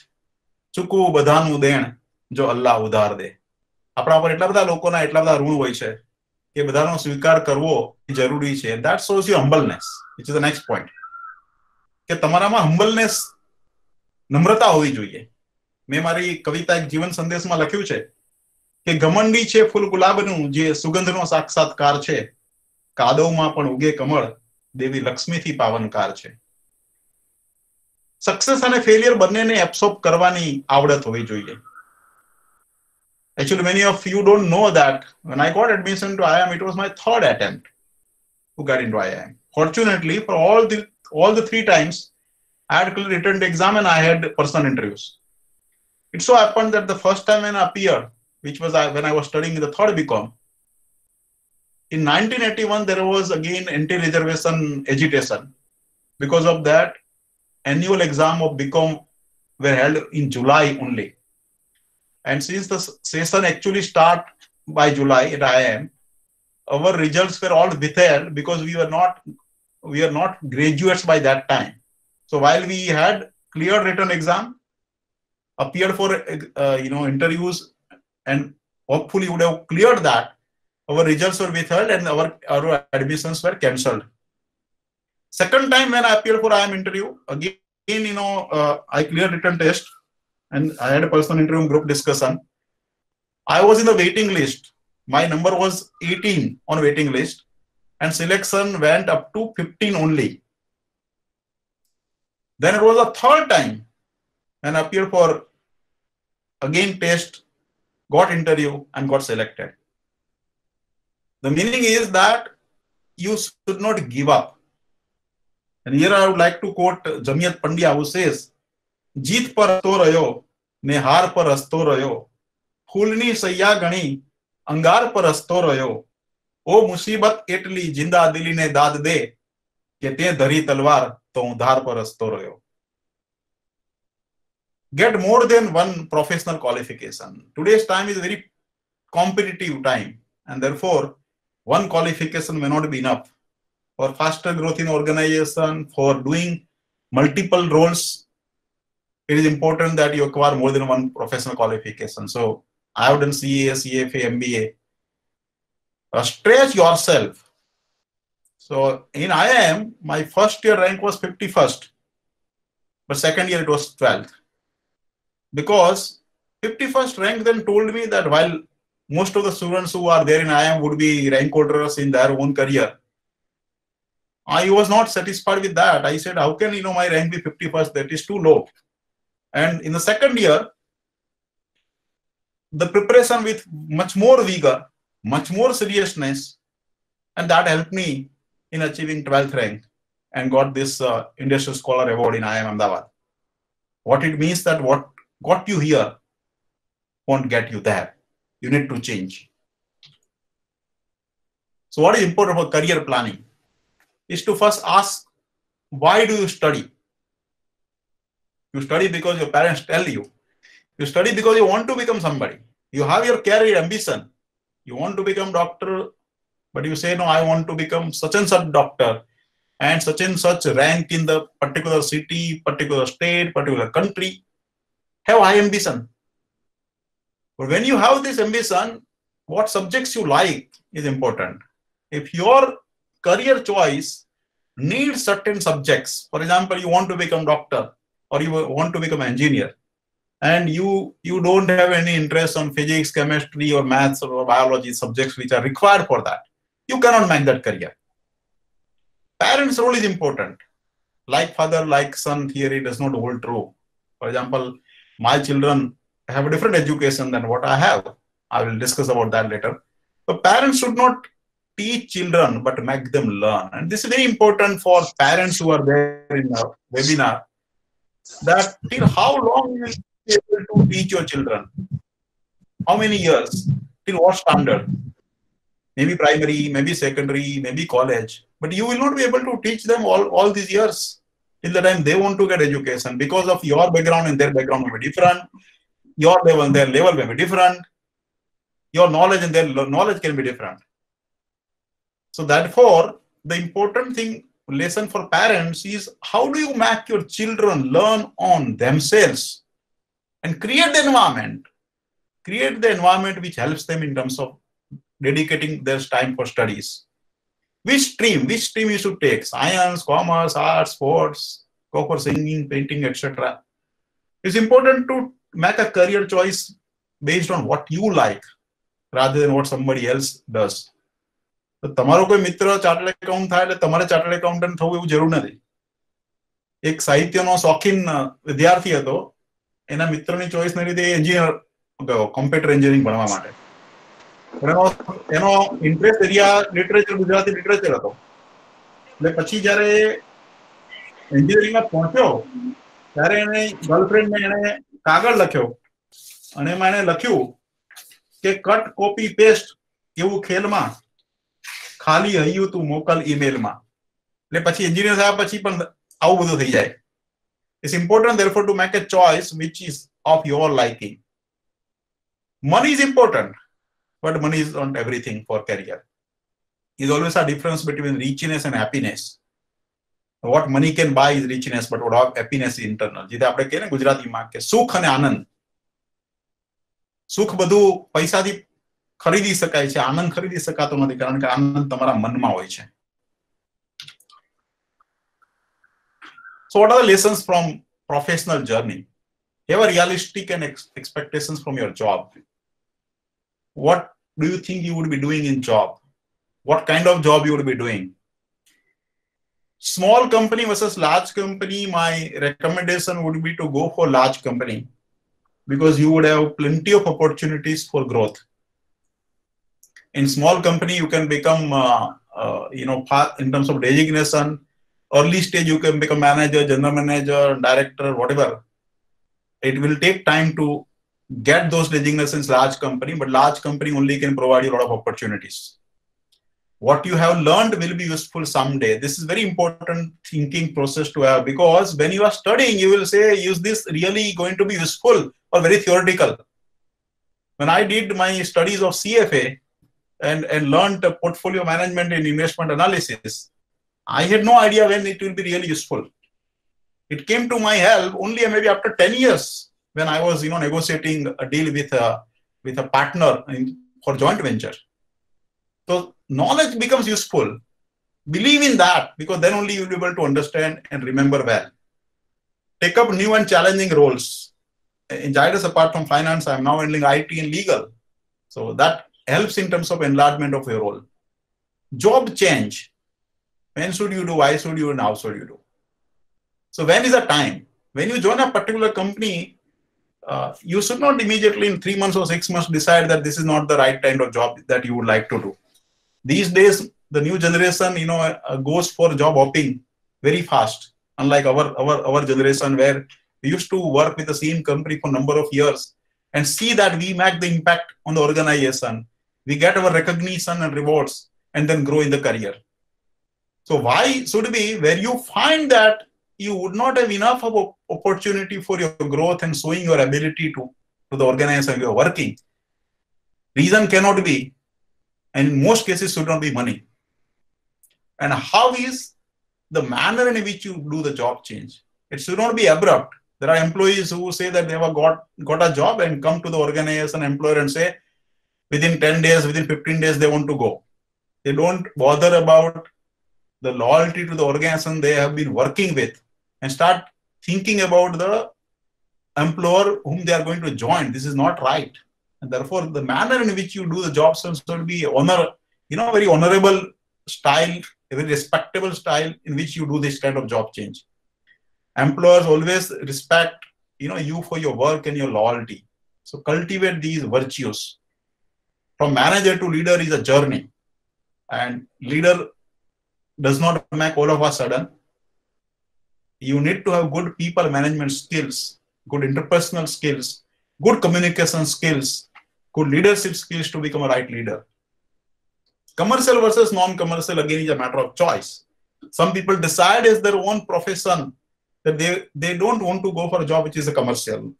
ચૂકવું બધાનું દેણ જો અલ્લાહ ઉધાર દે." આપણા પર એટલા બધા લોકોના એટલા બધા ઋણ હોય છે કે બધાનો સ્વીકાર કરવો જરૂરી છે. That shows you humbleness, which is the next point. કે તમારામાં humbleness, નમ્રતા હોવી જોઈએ. મેં મારી કવિતા એક જીવન સંદેશમાં લખ્યું છે કે ઘમંડી છે ફૂલ ગુલાબનું જે સુગંધનો સાક્ષાત્કાર છે, કાદવમાં પણ ઉગે કમળ દેવી લક્ષ્મીથી પાવનકાર છે. સક્સેસ અને ફેલિયર બંનેને એબ્સોર્બ કરવાની આવડત હોવી જોઈએ. Actually, many of you don't know that when I got admission to IIM, it was my third attempt to get into IIM. Fortunately, for all the 3 times, I had written the exam and I had personal interviews. It so happened that the first time when I appeared, which was when I was studying in the third BCom, in 1981, there was again anti-reservation agitation. Because of that, annual exam of BCom were held in July only. And since the session actually start by July at IIM, our results were all withheld because we are not graduates by that time. So while we had cleared written exam, appeared for interviews, and hopefully would have cleared that, our results were withheld and our admissions were cancelled. Second time when I appeared for IIM interview, again, I cleared written test and I had a personal interview group discussion. I was in the waiting list. My number was 18 on waiting list and selection went up to 15 only. Then it was a third time and I appeared for again test, got interview and got selected. The meaning is that you should not give up. And here I would like to quote Jamiyat Pandya, who says, "જીત પર હસતો રહ્યો ને હાર પર હસતો રહ્યો, ફૂલની સૈયા ગણી અંગાર પર હસતો રહ્યો, ઓ મુસીબત એટલી જિંદા દિલીને દાદ દે કે તે ધરી તલવાર તો હું ધાર પર હસતો રહ્યો." Get more than one professional qualification. Today's time is a very competitive time, and therefore one qualification may not be enough. For faster growth in organization, for doing multiple roles, it is important that you acquire more than one professional qualification. So I have done CA, CFA, MBA. Stretch yourself. So in IIM, my first year rank was 51st, but second year it was 12th. Because 51st rank then told me that while most of the students who are there in IIM would be rank holders in their own career, I was not satisfied with that. I said, how can my rank be 51st? That is too low. And in the second year, the preparation with much more vigor, much more seriousness, and that helped me in achieving 12th rank and got this Industrial Scholar Award in IIM Ahmedabad. What it means that what got you here won't get you there. You need to change. So what is important for career planning is to first ask, why do you study? You study because your parents tell you. You study because you want to become somebody. You have your career ambition. You want to become doctor, but you say, no, I want to become such and such doctor and such rank in the particular city, particular state, particular country. Have high ambition. But when you have this ambition, what subjects you like is important. If your career choice needs certain subjects, for example, you want to become doctor or you want to become engineer, and you don't have any interest on physics, chemistry, or maths or biology subjects which are required for that, you cannot make that career. Parents' role is important. Like father, like son theory does not hold true. For example, my children have a different education than what I have. I will discuss about that later. But parents should not teach children, but make them learn. And this is very important for parents who are there in the webinar, that till how long you will be able to teach your children? How many years? Till what standard? Maybe primary, maybe secondary, maybe college. But you will not be able to teach them all these years till the time they want to get education, because of your background and their background will be different. Your level and their level may be different. Your knowledge and their knowledge can be different. So therefore, the important lesson for parents is, how do you make your children learn on themselves and create the environment which helps them in terms of dedicating their time for studies. Which stream you should take? Science, commerce, arts, sports, go for singing, painting, etc. It's important to make a career choice based on what you like rather than what somebody else does. તો તમારો કોઈ મિત્ર chartered account થાય એટલે તમારે chartered accountant થવું એવું જરૂર નથી. એક સાહિત્યનો શોખીન વિદ્યાર્થી હતો, એના મિત્રની ચોઈસને લીધે એન્જિનિયર ગયો, કોમ્પ્યુટર એન્જિનિયરિંગ ભણવા માટે. એનો interest area literature, Gujarati literature હતો. એટલે પછી જ્યારે એન્જિનિયરિંગમાં પહોંચ્યો ત્યારે એને ગર્લફ્રેન્ડને એને કાગળ લખ્યો અને એમાં એને લખ્યું કે કટ કોપી પેસ્ટ એવું ખેલમાં ખાલી હૈયું તું મોકલ ઈમેલમાં. એટલે પછી એન્જિનિયર થયા પછી પણ આવું બધું થઈ જાય. It's important therefore to make a choice which is of your liking. Money is important, but money is not everything for career. There's always a difference between richness and happiness. What money can buy is richness, but what happiness is internal. જેતે આપણે કહીએ ને ગુજરાતીમાં કે સુખ અને આનંદ. સુખ બધું પૈસાથી ખરીદી શકાય છે, આનંદ ખરીદી શકાતો નથી, કારણ કે આનંદ તમારા મનમાં હોય છે. So what are the lessons from professional journey? Have a realistic and expectations from your job. What do you think you would be doing in job? What kind of job you would be doing? Small company versus large company, my recommendation would be to go for large company, because you would have plenty of opportunities for growth. In small company, you can become, in terms of designation, early stage, you can become manager, general manager, director, whatever. It will take time to get those designations large company, but large company only can provide you a lot of opportunities. What you have learned will be useful someday. This is very important thinking process to have, because when you are studying, you will say, is this really going to be useful or very theoretical? When I did my studies of CFA and learned portfolio management and investment analysis, I had no idea when it will be really useful. It came to my help only maybe after 10 years when I was, negotiating a deal with a partner for joint venture. So knowledge becomes useful. Believe in that, because then only you will be able to understand and remember well. Take up new and challenging roles. In Zydus, apart from finance, I am now handling IT and legal. So that helps in terms of enlargement of your role. Job change. When should you do? Why should you? And how should you do? So when is the time? When you join a particular company, you should not immediately in 3 months or 6 months decide that this is not the right kind of job that you would like to do. These days, the new generation, goes for job hopping very fast. Unlike our generation, where we used to work with the same company for a number of years and see that we make the impact on the organization. We get our recognition and rewards and then grow in the career. So why should be where you find that you would not have enough of opportunity for your growth and showing your ability to the organization you are working? Reason cannot be, and in most cases should not be money. And how is the manner in which you do the job change? It should not be abrupt. There are employees who say that they have got a job and come to the organization employer and say within 10 days, within 15 days, they want to go. They don't bother about the loyalty to the organization they have been working with and start thinking about the employer whom they are going to join. This is not right. And therefore, the manner in which you do the job search should be very honorable style, a very respectable style in which you do this kind of job change. Employers always respect, you for your work and your loyalty. So cultivate these virtues. From manager to leader is a journey, and leader does not make all of a sudden. You need to have good people management skills, good interpersonal skills, good communication skills, good leadership skills to become a right leader. Commercial versus non-commercial, again, is a matter of choice. Some people decide as their own profession that they don't want to go for a job which is a commercial.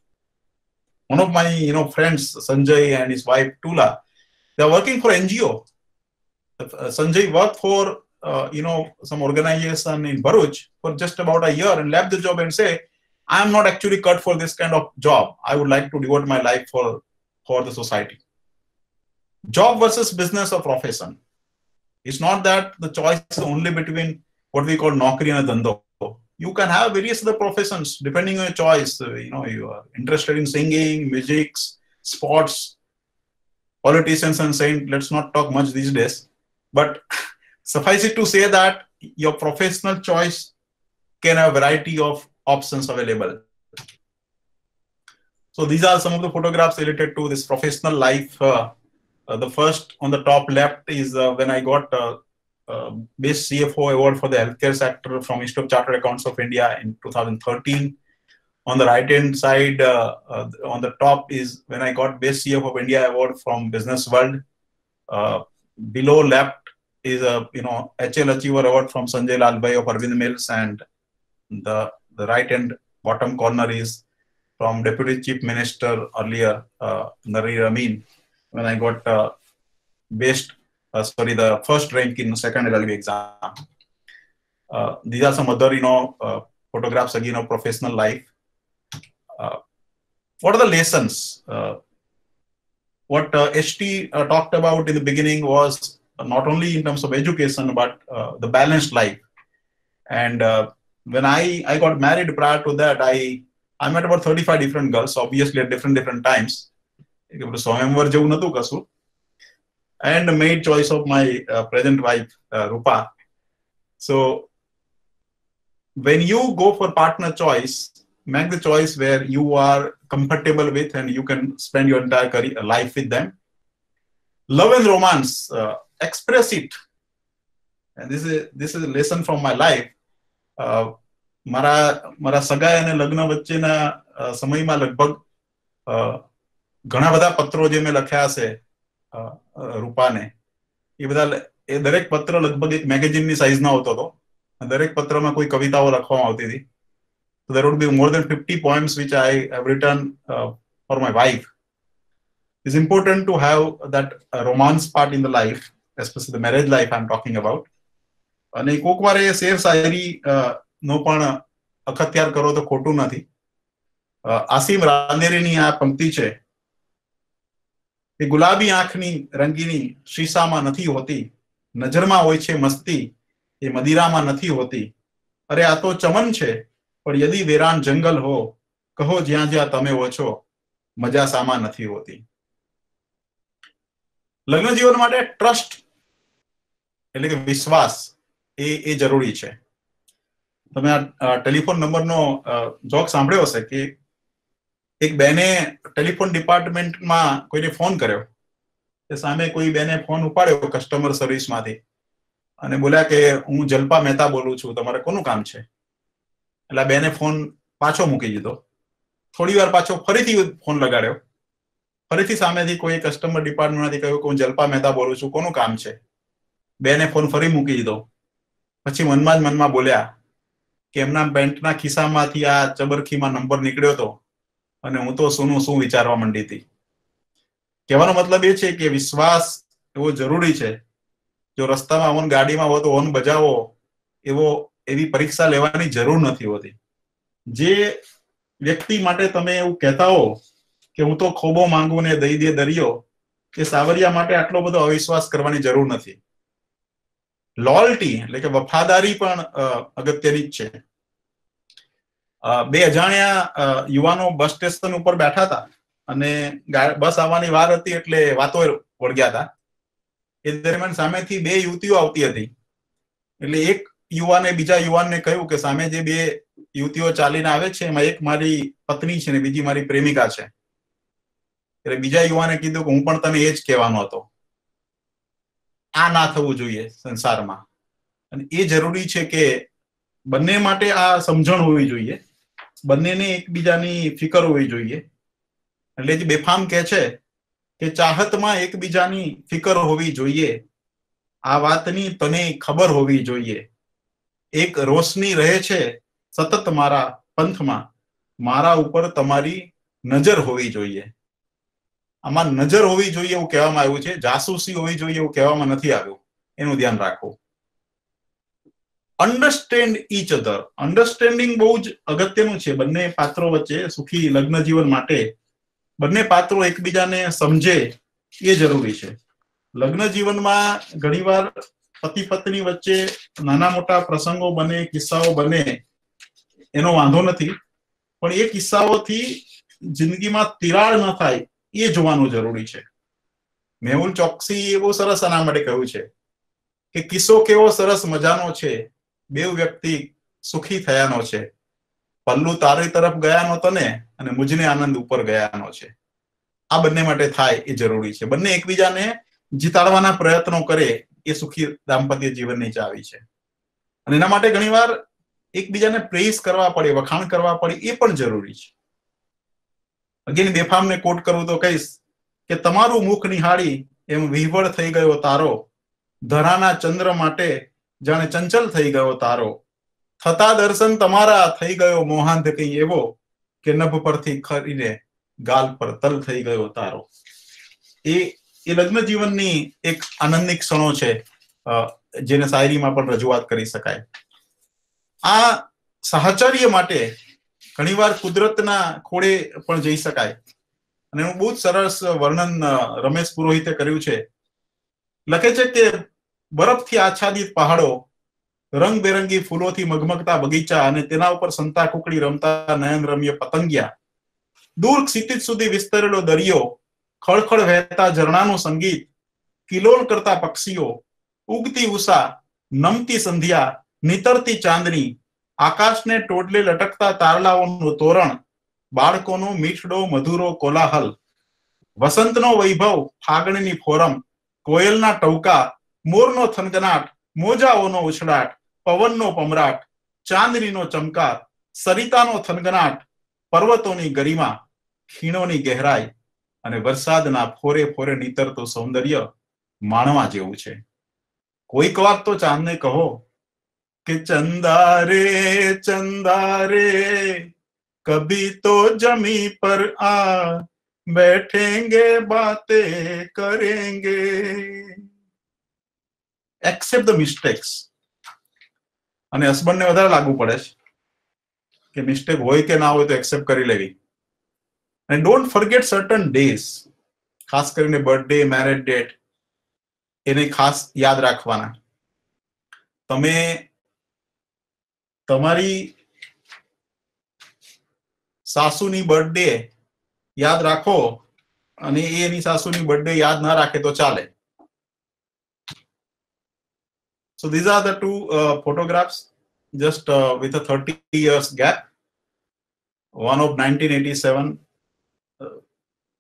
One of my friends, Sanjay, and his wife Tula, they are working for NGO. Sanjay worked for some organization in Bharuch for just about a year and left the job and say, I am not actually cut for this kind of job. I would like to devote my life for the society. Job versus business or profession. It's not that the choice is only between what we call naukri and dhando. You can have various other professions depending on your choice. You are interested in singing, music, sports, politicians and saying, let's not talk much these days. But suffice it to say that your professional choice can have a variety of options available. So these are some of the photographs related to this professional life. The first on the top left is when I got Best CFO award for the healthcare sector from Institute of Chartered Accountants of India in 2013. On the right hand side, on the top is when I got Best CFO of India award from Business World. Below left is a HL Achiever award from Sanjay Lalbhai of Arvind Mills, and the right hand bottom corner is from Deputy Chief Minister earlier, Nareer Amin, when I got the first rank in second LLB exam. These are some other photographs again of professional life. What are the lessons? What HT talked about in the beginning was not only in terms of education, but the balanced life. And when I got married, prior to that, I met about 35 different girls, obviously at different times. And made choice of my present wife, Rupa. So when you go for partner choice, make the choice where you are comfortable with and you can spend your entire career life with them. Love and romance, express it. And this is a lesson from my life. મારા સગાઈ અને લગ્ન વચ્ચેના સમયમાં લગભગ ઘણા બધા પત્રો જે મેં લખ્યા છે રૂપાને, એ દરેક પત્ર લગભગ એક મેગેઝિનની સાઈઝનો આવતો હતો. દરેક પત્રમાં કોઈ કવિતાઓ લખવામાં આવતી હતી. So there would be more than 50 poems which I have written for my wife. It's important to have that romance part in the life, especially the marriage life I'm talking about. અને કોક વાર એ share શાયરી નો પણ અખત્યાર કરો તો ખોટું નથી. આસિમ રાંદેરીની આ પંક્તિ છે કે ગુલાબી આંખની રંગીની શીશામાં નથી હોતી, નજરમાં હોય છે મસ્તી, એ મદિરામાં નથી હોતી. અરે આ તો ચમન છે, પણ યદી વેરાન જંગલ હો, કહો જ્યાં જ્યાં તમે હો છો, મજા સામાં નથી હોતી. લગ્ન જીવન માટે ટ્રસ્ટ એટલે કે વિશ્વાસ એ જરૂરી છે. તમે આ ટેલિફોન નંબરનો જોક સાંભળ્યો હશે કે એક બેને ટેલિફોન ડિપાર્ટમેન્ટમાં કોઈને ફોન કર્યો, તે સામે કોઈ બેને ફોન ઉપાડ્યો કસ્ટમર સર્વિસમાંથી અને બોલ્યા કે હું જલ્પા મહેતા બોલું છું, તમારે કોનું કામ છે? એટલે બેને ફોન પાછો મૂકી દીધો. થોડી વાર પાછો ફરીથી ફોન લગાડ્યો, ફરીથી સામેથી કોઈ કસ્ટમર ડિપાર્ટમેન્ટમાંથી કહ્યું કે હું જલ્પા મહેતા બોલું છું, કોનું કામ છે? બેને ફોન ફરી મૂકી દીધો. પછી મનમાં જ મનમાં બોલ્યા કે એમના પેન્ટના ખિસ્સામાંથી આ ચબરખીમાં નંબર નીકળ્યો હતો અને હું તો શું વિચારવા માંડી હતી. કહેવાનો મતલબ એ છે કે વિશ્વાસ એવો જરૂરી છે. જો રસ્તામાં હોન ગાડીમાં હો તો હોન બજાવો એવી પરીક્ષા લેવાની જરૂર નથી હોતી. જે વ્યક્તિ માટે તમે એવું કહેતા હો કે હું તો ખોબો માંગુ ને દઈ દે દરિયો, એ સાવરિયા માટે આટલો બધો અવિશ્વાસ કરવાની જરૂર નથી. લોયલ્ટી એટલે કે વફાદારી પણ અગત્યની જ છે. બે અજાણ્યા યુવાનો બસ સ્ટેશન ઉપર બેઠા હતા અને બસ આવવાની વાર હતી એટલે વાતો વળગ્યા હતા. એ દરમિયાન સામેથી બે યુવતીઓ આવતી હતી. એટલે એક યુવાને બીજા યુવાનને કહ્યું કે સામે જે બે યુવતીઓ ચાલીને આવે છે એમાં એક મારી પત્ની છે ને બીજી મારી પ્રેમિકા છે. એટલે બીજા યુવાને કીધું કે હું પણ તને એ જ કહેવાનો હતો. આ ના થવું જોઈએ સંસારમાં, અને એ જરૂરી છે કે બંને માટે આ સમજણ હોવી જોઈએ, બંનેને એકબીજાની ફિકર હોવી જોઈએ. એટલે જે બેફામ કહે છે કે ચાહતમાં એકબીજાની ફિકર હોવી જોઈએ, આ વાતની તને ખબર હોવી જોઈએ. એક રોશની રહે છે સતત મારા પંથમાં, મારા ઉપર તમારી નજર હોવી જોઈએ. આમાં નજર હોવી જોઈએ એવું કહેવામાં આવ્યું છે, જાસૂસી હોવી જોઈએ એવું કહેવામાં નથી આવ્યું. એનું ધ્યાન રાખો. અન્ડરસ્ટેન્ડ ઈચ અધર, અન્ડરસ્ટેન્ડિંગ બહુ જ અગત્યનું છે બંને પાત્રો વચ્ચે. સુખી લગ્ન જીવન માટે બંને પાત્રો એકબીજાને સમજે એ જરૂરી છે. લગ્ન જીવનમાં ઘણીવાર પતિ પત્ની વચ્ચે નાના મોટા પ્રસંગો બને, કિસ્સાઓ બને, એનો વાંધો નથી, પણ એ કિસ્સાઓથી જિંદગીમાં તિરાડ ન થાય એ જોવાનું જરૂરી છે. મેહુલ ચોકસી એવું સરસ આના માટે કહ્યું છે કે કિસ્સો કેવો સરસ મજાનો છે, બેવ વ્યક્તિ સુખી થયાનો છે, પલ્લું તારી તરફ ગયાનો તને અને મુજને આનંદ ઉપર ગયાનો છે. આ બંને માટે થાય એ જરૂરી છે. બંને એકબીજાને જીતાડવાના પ્રયત્નો કરે એ સુખી દાંપત્ય જીવનની ચાવી છે. અને એના માટે ઘણીવાર એકબીજાને પ્રેઝ કરવા પડે, વખાણ કરવા પડે, એ પણ જરૂરી છે. અગેન બેફામને કોટ કરવું તો કહીશ કે તમારું મુખ નિહાળી એમ વિહવળ થઈ ગયો તારો, ધરાના ચંદ્ર માટે જાણે ચંચલ થઈ ગયો તારો, થતા દર્શન તમારા થઈ ગયો મોહાંત કઈ એવો કે નભ પરથી ખરીને ગાલ પર તલ થઈ ગયો તારો. એ લગ્ન જીવનની એક આનંદની ક્ષણો છે જેને શાયરીમાં પણ રજૂઆત કરી શકાય. આ સાહચર્ય માટે ઘણીવાર કુદરતના ખોળે પણ જઈ શકાય, અને એનું બહુ જ સરસ વર્ણન રમેશ પુરોહિતે કર્યું છે. લખે છે કે બરફથી આચ્છાદિત પહાડો, રંગબેરંગી ફૂલોથી મગમગતા બગીચા અને તેના ઉપર સંતા કુકડી રમતા નયનરમ્ય પતંગિયા, દૂર ક્ષિતિજ સુધી વિસ્તરેલો દરિયો, ખળખળ વહેતા ઝરણાનું સંગીત, કિલોલ કરતા પક્ષીઓ, ઉગતી ઉષા, નમતી સંધ્યા, નીતરતી ચાંદની, આકાશને ટોડલે લટકતા તારલાઓનું તોરણ, બાળકોનો મીઠડો મધુરો કોલાહલ, વસંતનો વૈભવ, ફાગણની ફોરમ, કોયલના ટવકા, મોરનો થનગનાટ, મોજાઓનો ઉછળાટ, પવનનો પમરાટ, ચાંદનીનો ચમકાર, સરિતાનો થનગનાટ, પર્વતોની ગરિમા, ખીણોની ગહેરાઈ અને વરસાદના ફોરે ફોરે નીતરતું સૌંદર્ય માણવા જેવું છે. કોઈક વાર તો ચાંદને કહો કે ચંદા રે કભી તો જમી પર આ बैठेंगे बातें करेंगे. Accept the mistakes. અને હસબન્ડને વધારે લાગુ પડે છે કે મિસ્ટેક હોય કે ના હોય તો એક્સેપ્ટ કરી લેવી. અને ડોન્ટ ફોરગેટ સર્ટન ડેઝ, ખાસ કરીને બર્થડે, મેરેજ ડેટ, એને ખાસ યાદ રાખવાના. તમે તમારી સાસુની બર્થડે યાદ રાખો અને એની સાસુની બર્થડે યાદ ના રાખે તો ચાલે. So these are the two photographs, just with a 30 years gap. One of 1987,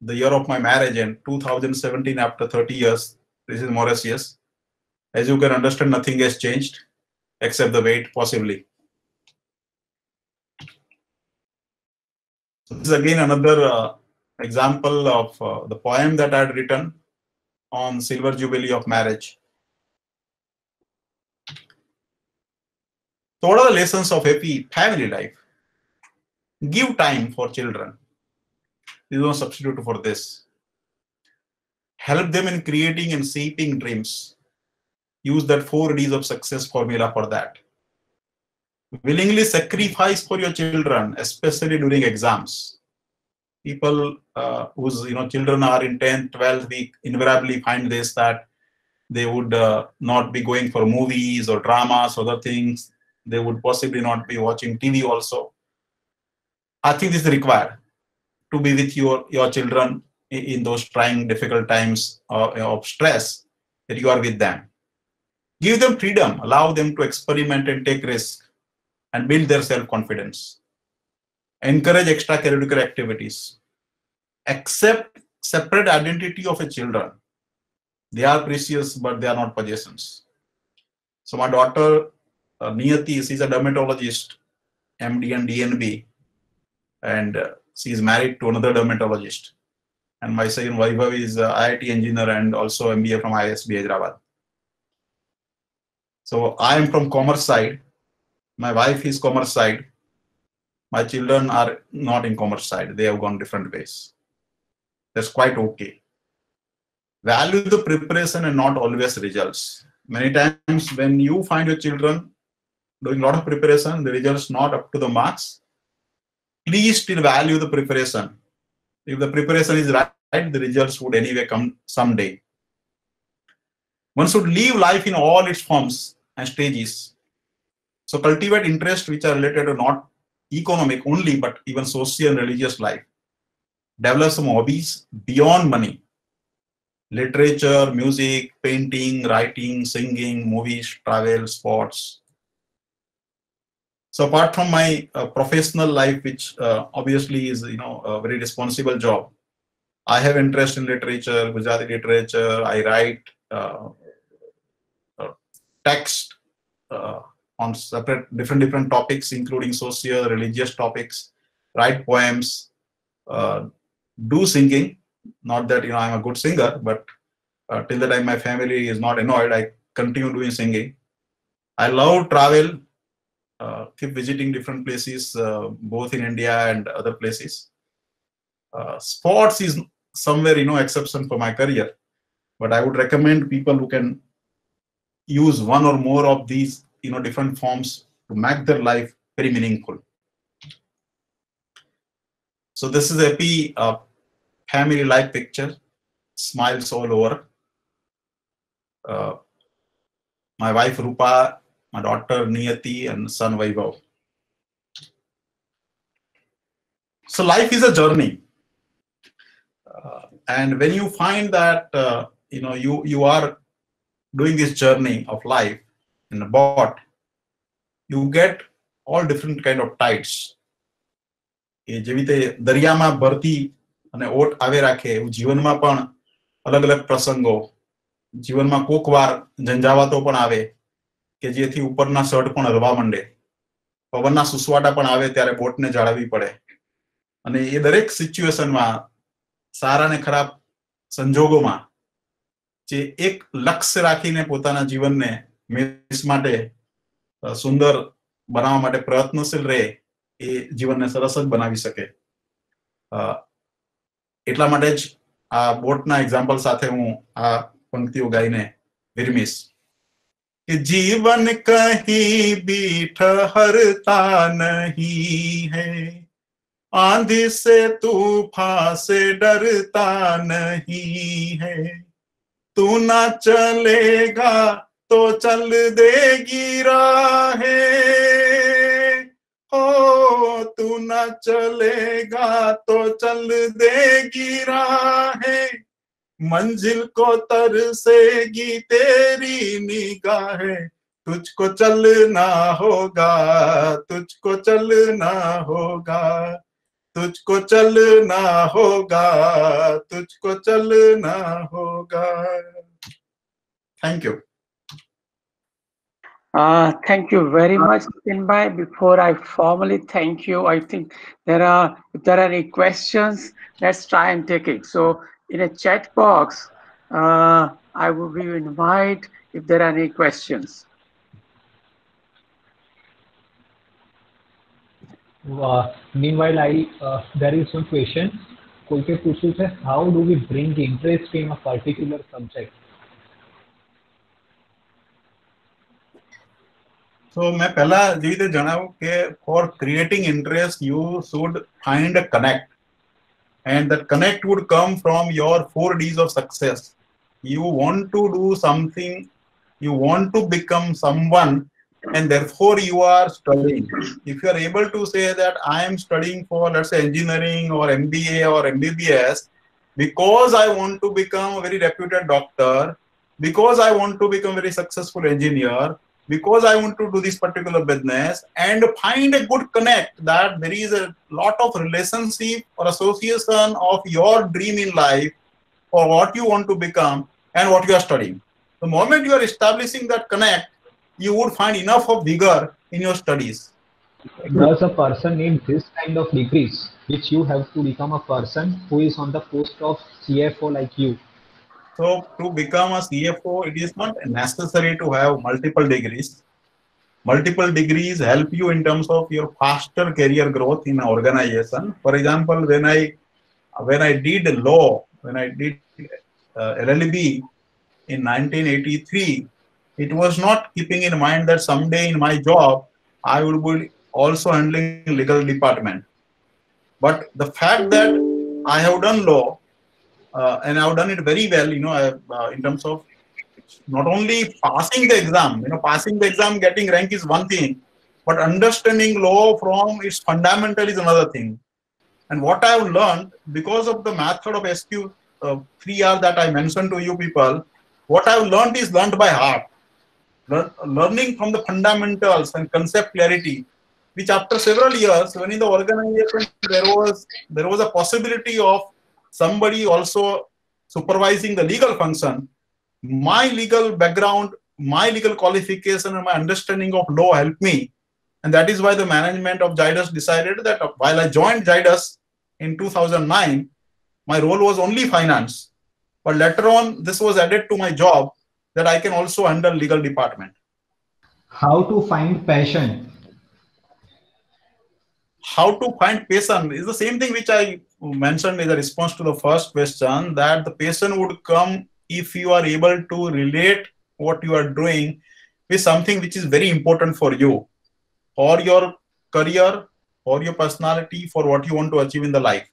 the year of my marriage, and 2017 after 30 years. This is Mauritius. As you can understand, nothing has changed except the weight, possibly. So this is again another example of the poem that I had written on Silver Jubilee of marriage. So what are the lessons of happy family life? Give time for children. There is no substitute for this. Help them in creating and shaping dreams. Use that 4 Ds of success formula for that. willingly sacrifice for your children, especially during exams. People whose children are in 10th, 12th, we invariably find this, that they would not be going for movies or dramas, other things. They would possibly not be watching TV also. I think this is required to be with your children in those trying, difficult times of stress, that you are with them. Give them freedom, allow them to experiment and take risks and build their self-confidence. Encourage extracurricular activities. Accept separate identity of a children. They are precious, but they are not possessions. So my daughter, Niyati, she's a dermatologist, MD and DNB, and she is married to another dermatologist. And my son Vaibhav is IIT engineer and also MBA from ISB Hyderabad. So I am from commerce side. My wife is commerce side. My children are not in commerce side. They have gone different ways. That's quite okay. Value the preparation and not always results. Many times when you find your children doing a lot of preparation, the results not up to the marks, please still value the preparation. If the preparation is right, the results would anyway come someday. One should live life in all its forms and stages. So cultivate interests which are related to not economic only, but even social and religious life. Develop some hobbies beyond money. Literature, music, painting, writing, singing, movies, travel, sports. So apart from my professional life, which obviously is a very responsible job, I have interest in literature, Gujarati literature. I write text on separate different topics, including social, religious topics. Write poems, do singing. Not that I'm a good singer, but till the time my family is not annoyed, I continue doing singing. I love travel. Keep visiting different places, both in India and other places. Sports is somewhere exception for my career, but I would recommend people who can use one or more of these different forms to make their life very meaningful. So this is a family life picture, smiles all over. My wife Rupa, my daughter Niyati, and son Vaibhav. So life is a journey, and when you find that you are doing this journey of life in a boat, you get all different kind of tides. જેવી રીતે દરિયામાં ભરતી અને ઓટ આવે રાખે એવું જીવનમાં પણ અલગ અલગ પ્રસંગો, જીવનમાં કોક વાર ઝંઝાવાતો પણ આવે કે જેથી ઉપરના સડ પણ હલવા માંડે, પવનના સુસવાટા પણ આવે ત્યારે બોટને જાળવવી પડે. અને એ દરેક સિચ્યુએશનમાં સારા ને ખરાબ સંજોગોમાં જે એક લક્ષ્ય રાખીને પોતાના જીવનને મેષ માટે સુંદર બનાવવા માટે પ્રયત્નશીલ રહે, એ જીવનને સરસ જ બનાવી શકે. એટલા માટે જ આ બોટના એક્ઝામ્પલ સાથે હું આ પંક્તિઓ ગાઈને વિરમીશ કે જીવન કहीं भी ठहरता नहीं है, आंधी से तूफान से डरता नहीं है, तू ना चलेगा तो चल देगी राहें, हो तू ना चलेगा तो चल देगी राहें, मंजिल को तरसेगी तेरी निगाहें, तुझको चलना होगा, तुझको चलना होगा, तुझको चलना होगा, तुझको चलना होगा. Thank you. Thank you very much, Nitin. Before I formally thank you, I think if there are any questions, let's try and take it. So in a chat box, I would be invite if there are any questions. Meanwhile, there is one question. कोई पूछू है, how do we bring interest in a particular subject? So मैं पहला जीवित जनाऊं कि for creating interest you should find a connect, and that connect would come from your 4 Ds of success. You want to do something, you want to become someone, and therefore you are studying. If you are able to say that I am studying for, let's say, engineering or MBA or MBBS because I want to become a very reputed doctor, because I want to become a very successful engineer, because I want to do this particular business, and find a good connect that there is a lot of relationship or association of your dream in life or what you want to become and what you are studying. The moment you are establishing that connect, you would find enough of vigor in your studies. Does a person need this kind of degrees, which you have to become a person who is on the post of CFO like you? So to become a CFO, it is not necessary to have multiple degrees. Multiple degrees help you in terms of your faster career growth in an organization. For example, when I did law, when I did LLB in 1983, it was not keeping in mind that someday in my job I would be also handling legal department. But the fact that I have done law and I've done it very well, in terms of not only passing the exam, passing the exam, getting rank is one thing, but understanding law from its fundamental is another thing. And what I have learned because of the method of SQ 3R that I mentioned to you people, what I have learned is learned by heart. Learning from the fundamentals and concept clarity, which after several years, when in the organization there was a possibility of somebody also supervising the legal function, my legal background, my legal qualification, and my understanding of law helped me. And that is why the management of Zydus decided that while I joined Zydus in 2009, my role was only finance. But later on, this was added to my job that I can also handle legal department. How to find passion? How to find passion is the same thing which I mentioned in the response to the first question, that the passion would come if you are able to relate what you are doing with something which is very important for you, for your career, for your personality, for what you want to achieve in the life.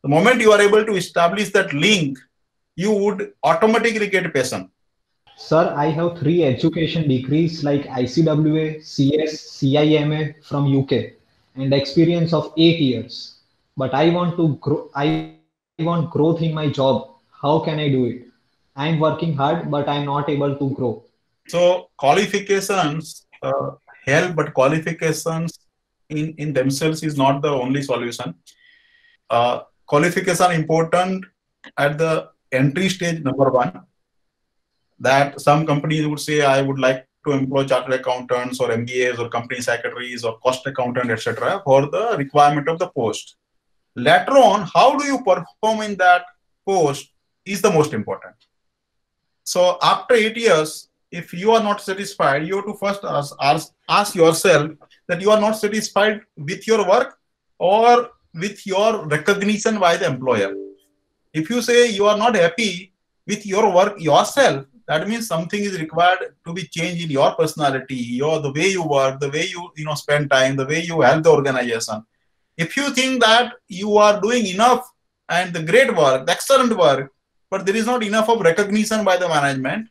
The moment you are able to establish that link, you would automatically get passion. Sir, I have 3 education degrees like ICWA, CS, CIMA from UK and experience of 8 years. But I want to grow. I want growth in my job. How can I do it? I'm working hard, but I'm not able to grow. So qualifications help, but qualifications in themselves is not the only solution. Qualification important at the entry stage, number one, that some companies would say, I would like to employ chartered accountants or MBAs or company secretaries or cost accountant, etc., for the requirement of the post. Later on, how do you perform in that post is the most important. So after 8 years, if you are not satisfied, you have to first ask yourself that you are not satisfied with your work or with your recognition by the employer. If you say you are not happy with your work yourself, that means something is required to be changed in your personality, the way you work, the way you spend time, the way you help the organization. If you think that you are doing enough and the great work, the excellent work, but there is not enough of recognition by the management,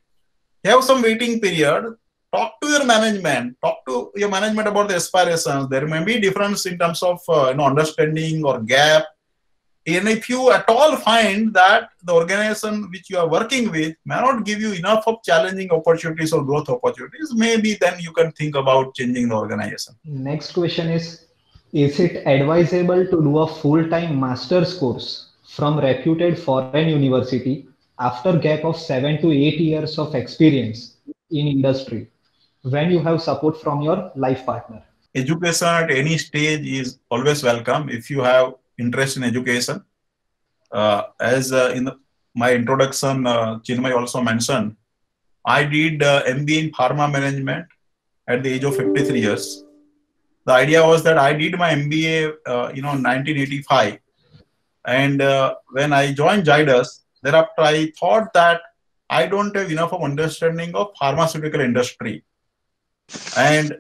have some waiting period, talk to your management about the aspirations. There may be difference in terms of understanding or gap. And if you at all find that the organization which you are working with may not give you enough of challenging opportunities or growth opportunities, maybe then you can think about changing the organization. Next question is it advisable to do a full-time master's course from reputed foreign university after gap of 7 to 8 years of experience in industry when you have support from your life partner? Education at any stage is always welcome if you have interest in education. As in my introduction, Chinmay also mentioned, I did MBA in pharma management at the age of 53 years. The idea was that I did my MBA, in 1985. And when I joined Zydus, thereafter I thought that I don't have enough of understanding of pharmaceutical industry. And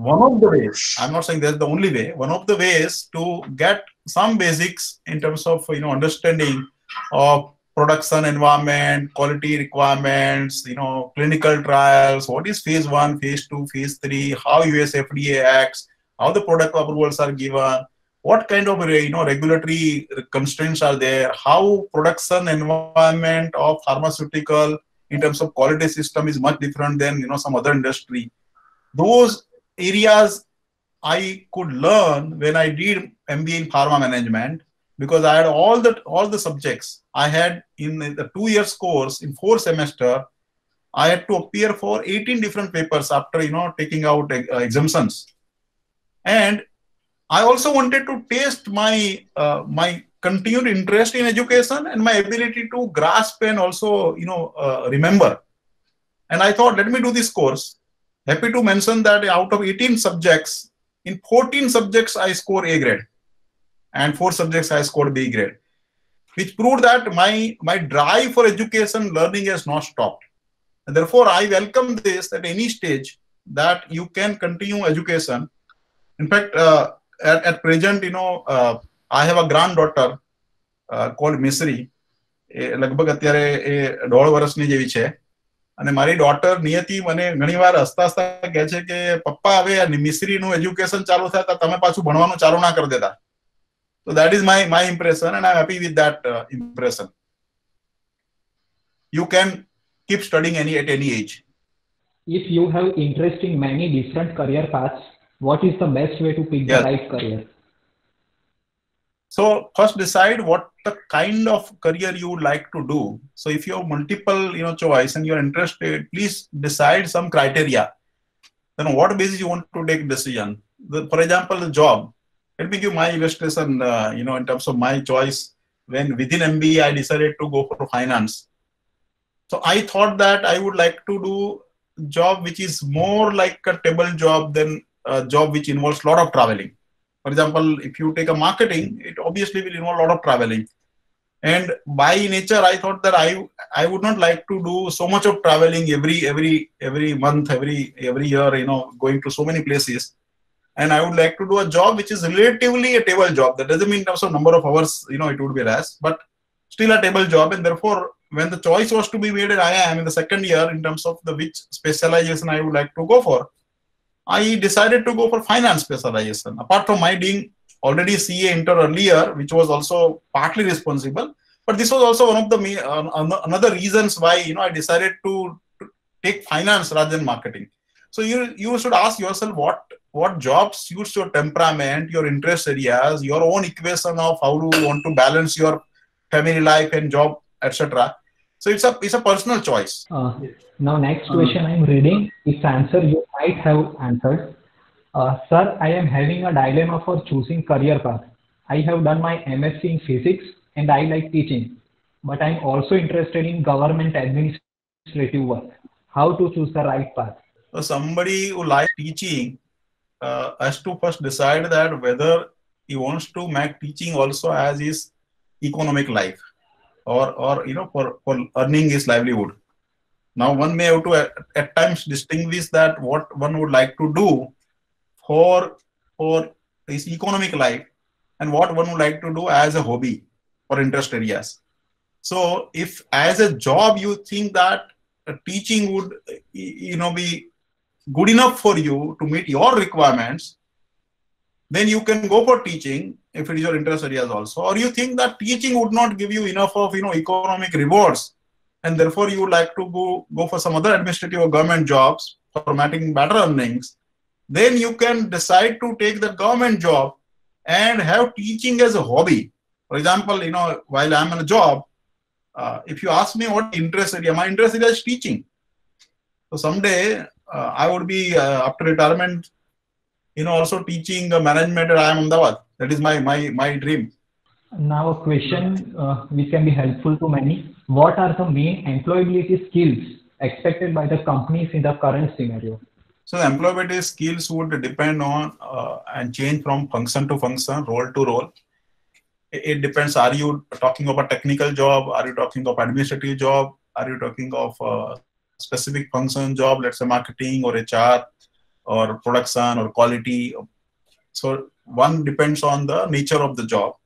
one of the ways, I'm not saying that's the only way, one of the ways to get some basics in terms of understanding of production environment, quality requirements, clinical trials, what is phase 1, phase 2, phase 3, how US FDA acts, how the product approvals are given, what kind of regulatory constraints are there, how production environment of pharmaceutical in terms of quality system is much different than some other industry. Those areas I could learn when I did MBA in pharma management, because I had all the subjects. I had in the 2 years course in 4 semesters, I had to appear for 18 different papers after taking out exemptions. And I also wanted to test my my continued interest in education and my ability to grasp and also remember. And I thought, let me do this course. Happy to mention that out of 18 subjects, in 14 subjects I scored A grade, and 4 subjects I scored B grade, which proved that my drive for education learning has not stopped. And therefore, I welcome this at any stage that you can continue education. In fact, at present, I have a granddaughter called Misri. લગભગ અત્યારે એ 1.5 વર્ષની જેવી છે. અને મારી daughter નિયતિ મને ઘણીવાર હસતા હસતા કહે છે કે પપ્પા હવે મિસ્રીનું એજ્યુકેશન ચાલુ થાય તો તમે પાછું ભણવાનું ચાલુ ના કરી દેતા. So that is my impression, and I'm happy with that impression. You can keep studying at any age. If you have interest in many different career paths, what is the best way to pick the right career? So first decide what the kind of career you would like to do. So if you have multiple choice and you're interested, please decide some criteria. Then on what basis you want to take decision. For example, the job. Let me give my illustration, in terms of my choice. When within MBA, I decided to go for finance. So I thought that I would like to do a job which is more like a table job than a job which involves a lot of traveling. For example, if you take a marketing, it obviously will involve a lot of traveling. And by nature, I thought that I would not like to do so much of traveling every month, every year, going to so many places. And I would like to do a job which is relatively a table job. That doesn't mean in terms of number of hours, it would be less, but still a table job. And therefore, when the choice was to be made at IIM in the second year in terms of which specialization I would like to go for, I decided to go for finance specialization. Apart from my being already CA inter earlier, which was also partly responsible, but this was also one of the another reasons why I decided to take finance rather than marketing. So you should ask yourself what jobs suits your temperament, your interest areas, your own equation of how do you want to balance your family life and job, etc. So it's a personal choice. Now next question I'm reading. This answer you might have answered. Sir, I am having a dilemma for choosing career path. I have done my MSc in physics and I like teaching, but I'm also interested in government administrative work. How to choose the right path? So somebody who likes teaching has to first decide that whether he wants to make teaching also as his economic life, or for earning his livelihood. Now one may have to at times distinguish that what one would like to do for his economic life and what one would like to do as a hobby or interest areas. So if as a job you think that teaching would be good enough for you to meet your requirements, then you can go for teaching if it is your interest areas also. Or you think that teaching would not give you enough of economic rewards, and therefore you would like to go for some other administrative or government jobs for making better earnings, then you can decide to take the government job and have teaching as a hobby. For example, while I'm in a job, if you ask me what interest area, my interest area is teaching. So someday I would be after retirement, also teaching management at IIM Ahmedabad. That is my dream. Now a question which can be helpful to many. What are the main employability skills expected by the companies in the current scenario? So the employability skills would depend on and change from function to function, role to role. It depends. Are you talking of a technical job? Are you talking of administrative job? Are you talking of a specific function job, let's say marketing or HR? or production or quality. So one depends on the nature of the job.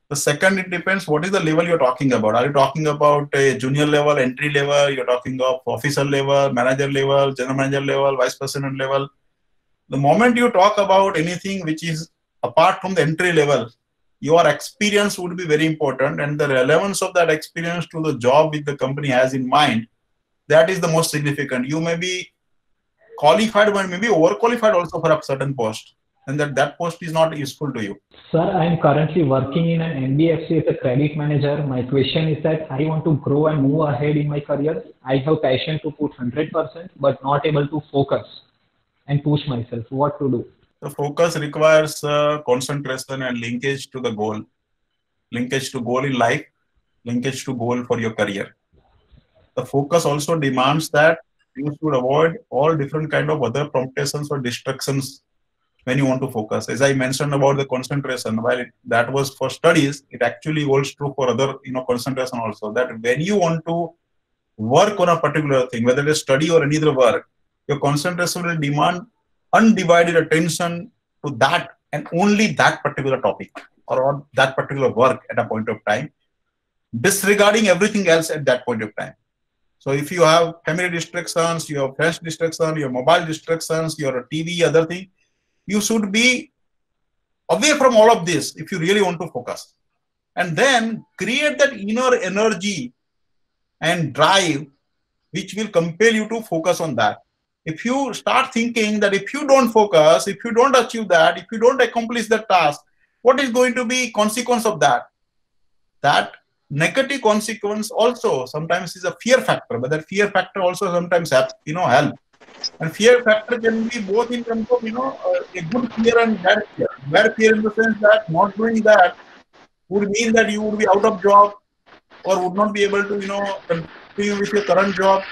The second, it depends what is the level you're talking about. Are you talking about a junior level, entry level? You're talking of officer level, manager level, general manager level, vice president level. The moment you talk about anything which is apart from the entry level, your experience would be very important, and the relevance of that experience to the job which the company has in mind, that is the most significant. You may be qualified, but maybe overqualified also for a certain post, and that post is not useful to you. Sir, I am currently working in an NBFC as a credit manager. My question is that I want to grow and move ahead in my career. I have passion to put 100%, but not able to focus and push myself. What to do? The focus requires concentration and linkage to the goal, linkage to goal in life, linkage to goal for your career. The focus also demands that you should avoid all different kind of other temptations or distractions when you want to focus. As I mentioned about the concentration, while that was for studies, it actually holds true for other, concentration also. That when you want to work on a particular thing, whether it is study or any other work, your concentration will demand undivided attention to that and only that particular topic or on that particular work at a point of time, disregarding everything else at that point of time. So if you have family distractions, you have fresh distractions, your mobile distractions, your TV, other thing, you should be away from all of this if you really want to focus. And then create that inner energy and drive which will compel you to focus on that. If you start thinking that if you don't focus, if you don't achieve that, if you don't accomplish that task, what is going to be consequence of that? That negative consequence also sometimes is a fear factor, but that fear factor also sometimes help. And fear factor can be both in terms of a good fear and bad fear. Bad fear in the sense that not doing that would mean that you would be out of job or would not be able to continue with your current job,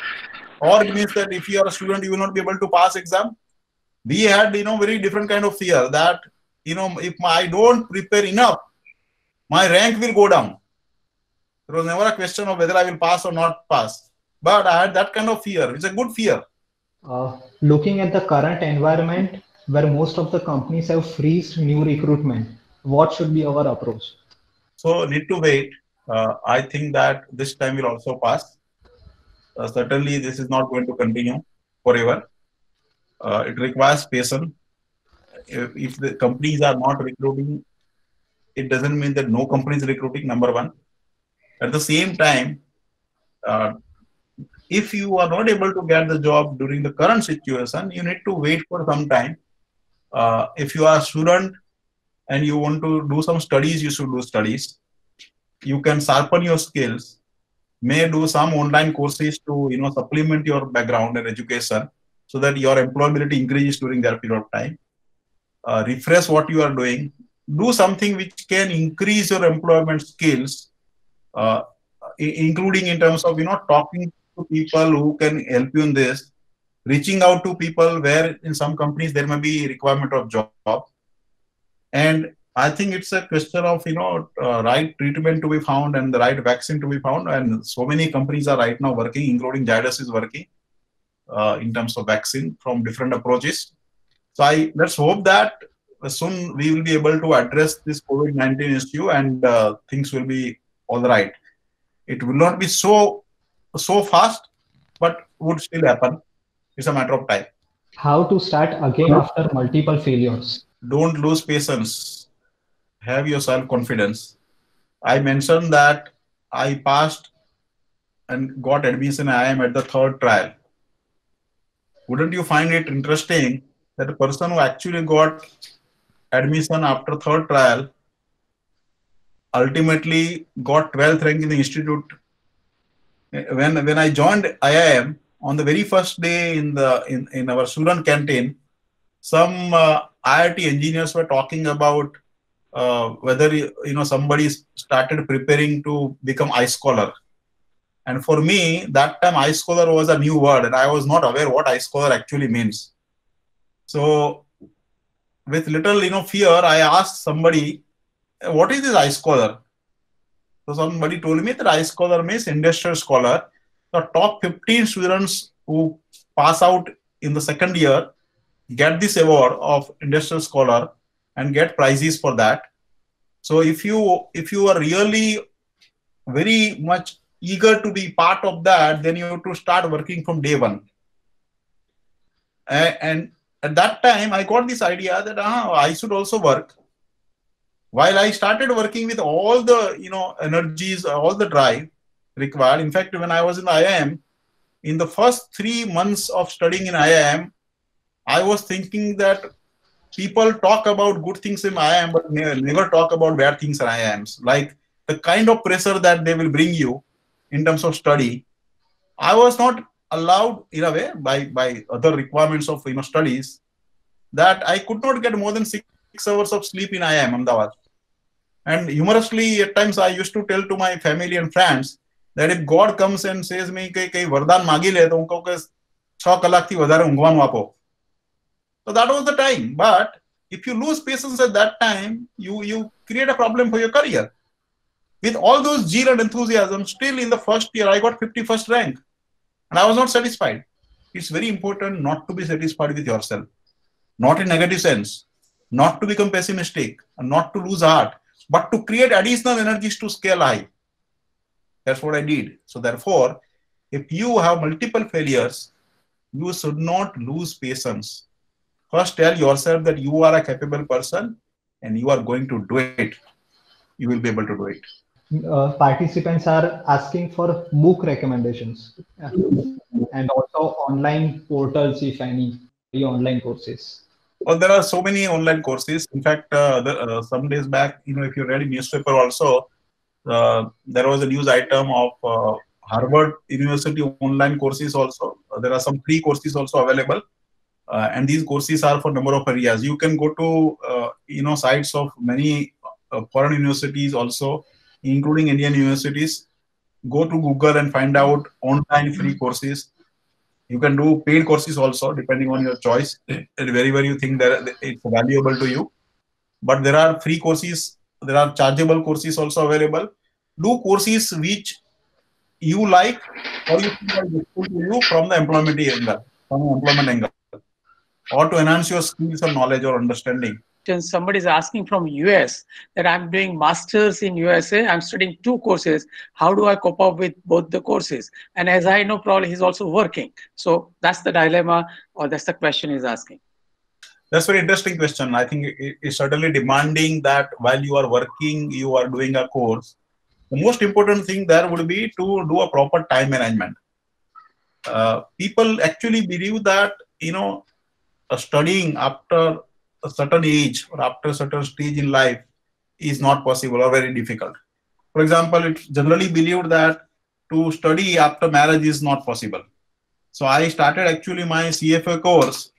or it means that if you are a student you will not be able to pass exam. We had very different kind of fear that if I don't prepare enough, my rank will go down. There was never a question of whether I will pass or not pass, but I had that kind of fear. It's a good fear. Looking at the current environment where most of the companies have freezed new recruitment, what should be our approach? So need to wait. I think that this time will also pass. Certainly this is not going to continue forever. It requires patience. If the companies are not recruiting, it doesn't mean that no company is recruiting, number one. At the same time, if you are not able to get the job during the current situation, you need to wait for some time. If you are a student and you want to do some studies, you should do studies. You can sharpen your skills, may do some online courses to supplement your background and education so that your employability increases during that period of time. Refresh what you are doing. Do something which can increase your employment skills, including in terms of talking to people who can help you in this, reaching out to people where in some companies there may be requirement of job. And I think it's a question of right treatment to be found and the right vaccine to be found. And so many companies are right now working, including Zydus is working in terms of vaccine from different approaches. So let's hope that soon we will be able to address this COVID-19 issue and things will be all right. It will not be so fast, but would still happen. It's a matter of time. How to start again after multiple failures? Don't lose patience. Have your self-confidence. I mentioned that I passed and got admission IIM at the third trial. Wouldn't you find it interesting that a person who actually got admission after third trial ultimately got 12th rank in the institute? When I joined IIM, on the very first day in our student canteen, some IIT engineers were talking about whether somebody started preparing to become iScholar. And for me, that time iScholar was a new word and I was not aware what iScholar actually means. So with little fear, I asked somebody, what is this iScholar? So somebody told me that iScholar means industrial scholar. The top 15 students who pass out in the second year, get this award of Industrial Scholar and get prizes for that. So if you are really very much eager to be part of that, then you have to start working from day one. And at that time, I got this idea that I should also work. While I started working with all the energies, all the drive required. In fact, when I was in the IIM, in the first 3 months of studying in IIM, I was thinking that people talk about good things in IIM, but never talk about bad things in IIMs. Like the kind of pressure that they will bring you in terms of study. I was not allowed in a way by other requirements of studies that I could not get more than 6 hours of sleep in IIM Ahmedabad. And humorously, at times I used to tell to my family and friends that if God comes and says me કે વરદાન માગી લે તો હું કહું કે 6 કલાકથી વધારે ઊંઘવાનું આપો. So that was the time. But if you lose patience at that time, you create a problem for your career. With all those zeal and enthusiasm, still in the first year I got 51st rank, and I was not satisfied. It's very important not to be satisfied with yourself, not in negative sense, not to become pessimistic, and not to lose heart, but to create additional energies to scale high. That's what I did. So therefore, if you have multiple failures, you should not lose patience. First, tell yourself that you are a capable person and you are going to do it. You will be able to do it. Participants are asking for book recommendations and also online portals, if any, online courses. Well, there are so many online courses. In fact, some days back, if you read a newspaper also, there was a news item of Harvard University online courses also. There are some free courses also available. And these courses are for number of areas. You can go to sites of many foreign universities also, including Indian universities. Go to Google and find out online free courses. You can do paid courses also, depending on your choice, wherever you think that it's valuable to you. But there are free courses, there are chargeable courses also available. Do courses which you like or you think are useful to you from the employment angle, or to enhance your skills or knowledge or understanding. Somebody is asking from US that I'm doing masters in USA. I'm studying 2 courses. How do I cope up with both the courses? And as I know, probably he's also working. So that's the dilemma, or that's the question he's asking. That's a very interesting question. I think it's certainly demanding that while you are working, you are doing a course. The most important thing there would be to do a proper time management. People actually believe that, studying after a certain age or after a certain stage in life is not possible or very difficult. For example, it's generally believed that to study after marriage is not possible. So I started actually my CFA course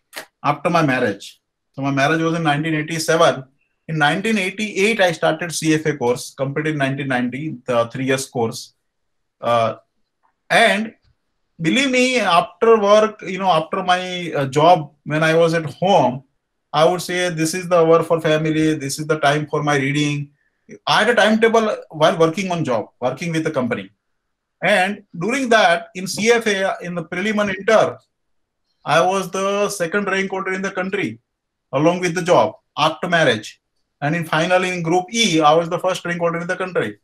after my marriage. So my marriage was in 1987. In 1988, I started CFA course, completed in 1990, the 3 years course. And believe me, after work, after my job, when I was at home, I would say this is the hour for family, this is the time for my reading. I had a timetable while working on job, working with the company. And during that, in CFA, in the prelim and inter, I was the second rank holder in the country, along with the job, after marriage. And in finally in Group E, I was the first rank holder in the country.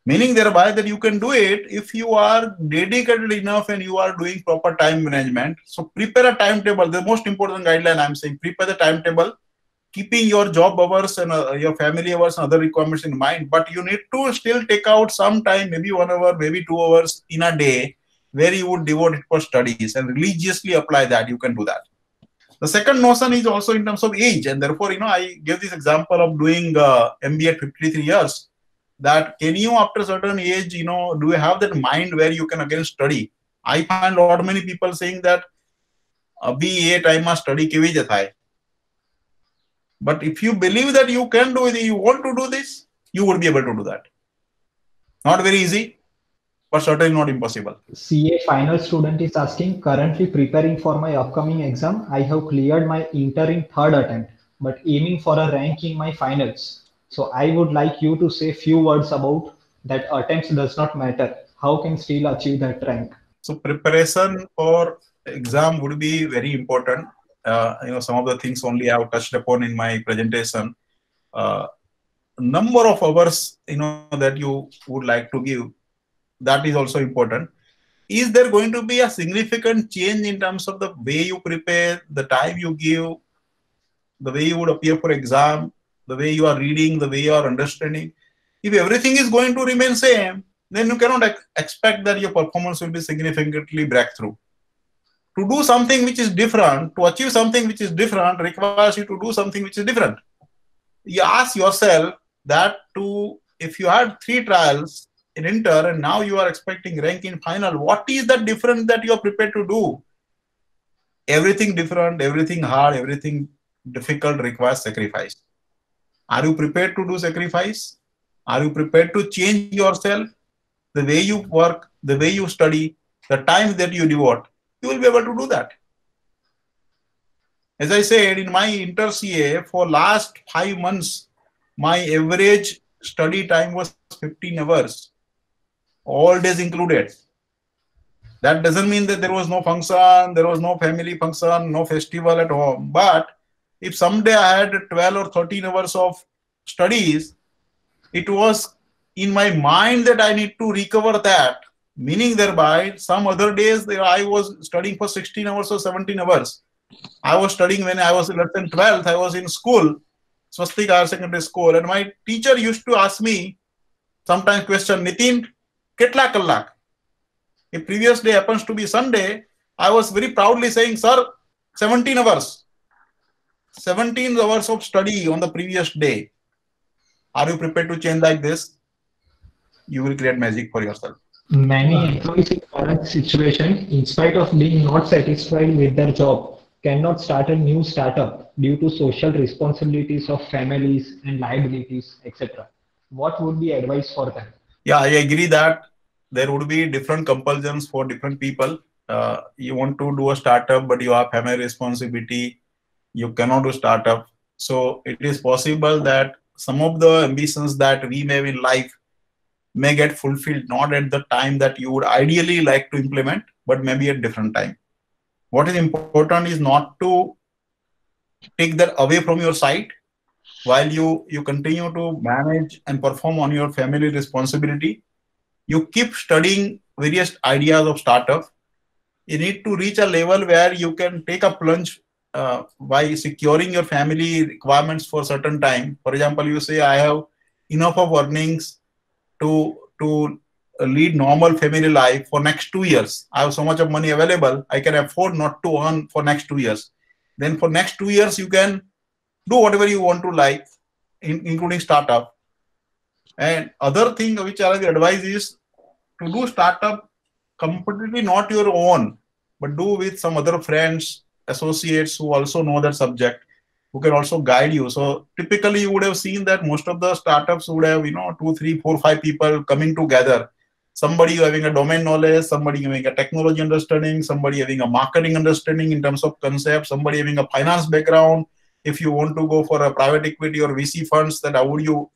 Meaning thereby that you can do it if you are dedicated enough and you are doing proper time management. So prepare a timetable. The most important guideline I'm saying, prepare the timetable, keeping your job hours and your family hours and other requirements in mind. But you need to still take out some time, maybe 1 hour, maybe 2 hours in a day, where you would devote it for studies and religiously apply that. You can do that. The second notion is also in terms of age. And therefore, I give this example of doing MBA at 53 years. That can you, after a certain age, do you have that mind where you can again study? I find a lot many people saying that abhi ye time ma study kevi jatai. But if you believe that you can do it, you want to do this, you would be able to do that. Not very easy, but certainly not impossible. CA final student is asking, currently preparing for my upcoming exam. I have cleared my inter in 3rd attempt, but aiming for a rank in my finals. So I would like you to say few words about that attempts does not matter. How can still achieve that rank? So preparation for exam would be very important. some of the things only I have touched upon in my presentation. Number of hours, that you would like to give, that is also important. Is there going to be a significant change in terms of the way you prepare, the time you give, the way you would appear for exam, the way you are reading, the way you are understanding? If everything is going to remain same, then you cannot expect that your performance will be significantly breakthrough. To do something which is different, to achieve something which is different, requires you to do something which is different. You ask yourself that if you had 3 trials in inter and now you are expecting rank in final, what is the difference that you are prepared to do? Everything different, everything hard, everything difficult requires sacrifice. Are you prepared to do sacrifice? Are you prepared to change yourself? The way you work, the way you study, the time that you devote, you will be able to do that. As I said, in my inter CA, for last 5 months, my average study time was 15 hours, all days included. That doesn't mean that there was no function, there was no family function, no festival at home. But if someday I had 12 or 13 hours of studies, it was in my mind that I need to recover that. Meaning thereby, some other days I was studying for 16 hours or 17 hours. I was studying when I was less than 12th, I was in school, Swastik Higher Secondary School, and my teacher used to ask me sometimes question, Nitin, ketla kallak? If previous day happens to be Sunday, I was very proudly saying, sir, 17 hours. 17 hours of study on the previous day. Are you prepared to change like this? You will create magic for yourself. Many employees in current situation, in spite of being not satisfied with their job, cannot start a new startup due to social responsibilities of families and liabilities, etc. What would be advice for them? Yeah, I agree that there would be different compulsions for different people. You want to do a startup, but you have family responsibility. You cannot do startup. So it is possible that some of the ambitions that we may have in life may get fulfilled not at the time that you would ideally like to implement, but maybe at different time. What is important is not to take that away from your side while you continue to manage and perform on your family responsibility. You keep studying various ideas of startup. You need to reach a level where you can take a plunge by securing your family requirements for a certain time. For example, you say, I have enough of earnings to lead normal family life for next 2 years. I have so much of money available, I can afford not to earn for next 2 years. Then for next 2 years, you can do whatever you want to like, including startup. And other thing which I will advise is to do startup completely not your own, but do with some other friends, associates who also know that subject, who can also guide you. So typically you would have seen that most of the startups would have, 2, 3, 4, 5 people coming together. Somebody having a domain knowledge, somebody having a technology understanding, somebody having a marketing understanding in terms of concept, somebody having a finance background. If you want to go for a private equity or VC funds, then how would you,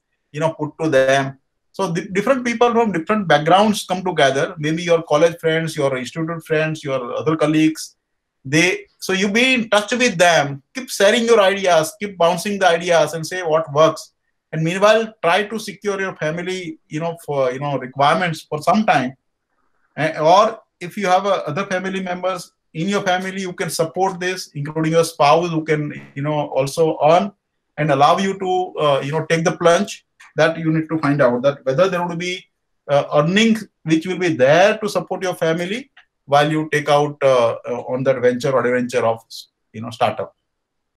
put to them? So different people from different backgrounds come together. Maybe your college friends, your institute friends, your other colleagues. So you be in touch with them, keep sharing your ideas, keep bouncing the ideas and say what works. And meanwhile, try to secure your family, for, requirements for some time. Or if you have other family members in your family, you can support this, including your spouse who can, also earn and allow you to, take the plunge. That you need to find out that whether there would be earnings which will be there to support your family while you take out on that venture or adventure of, startup.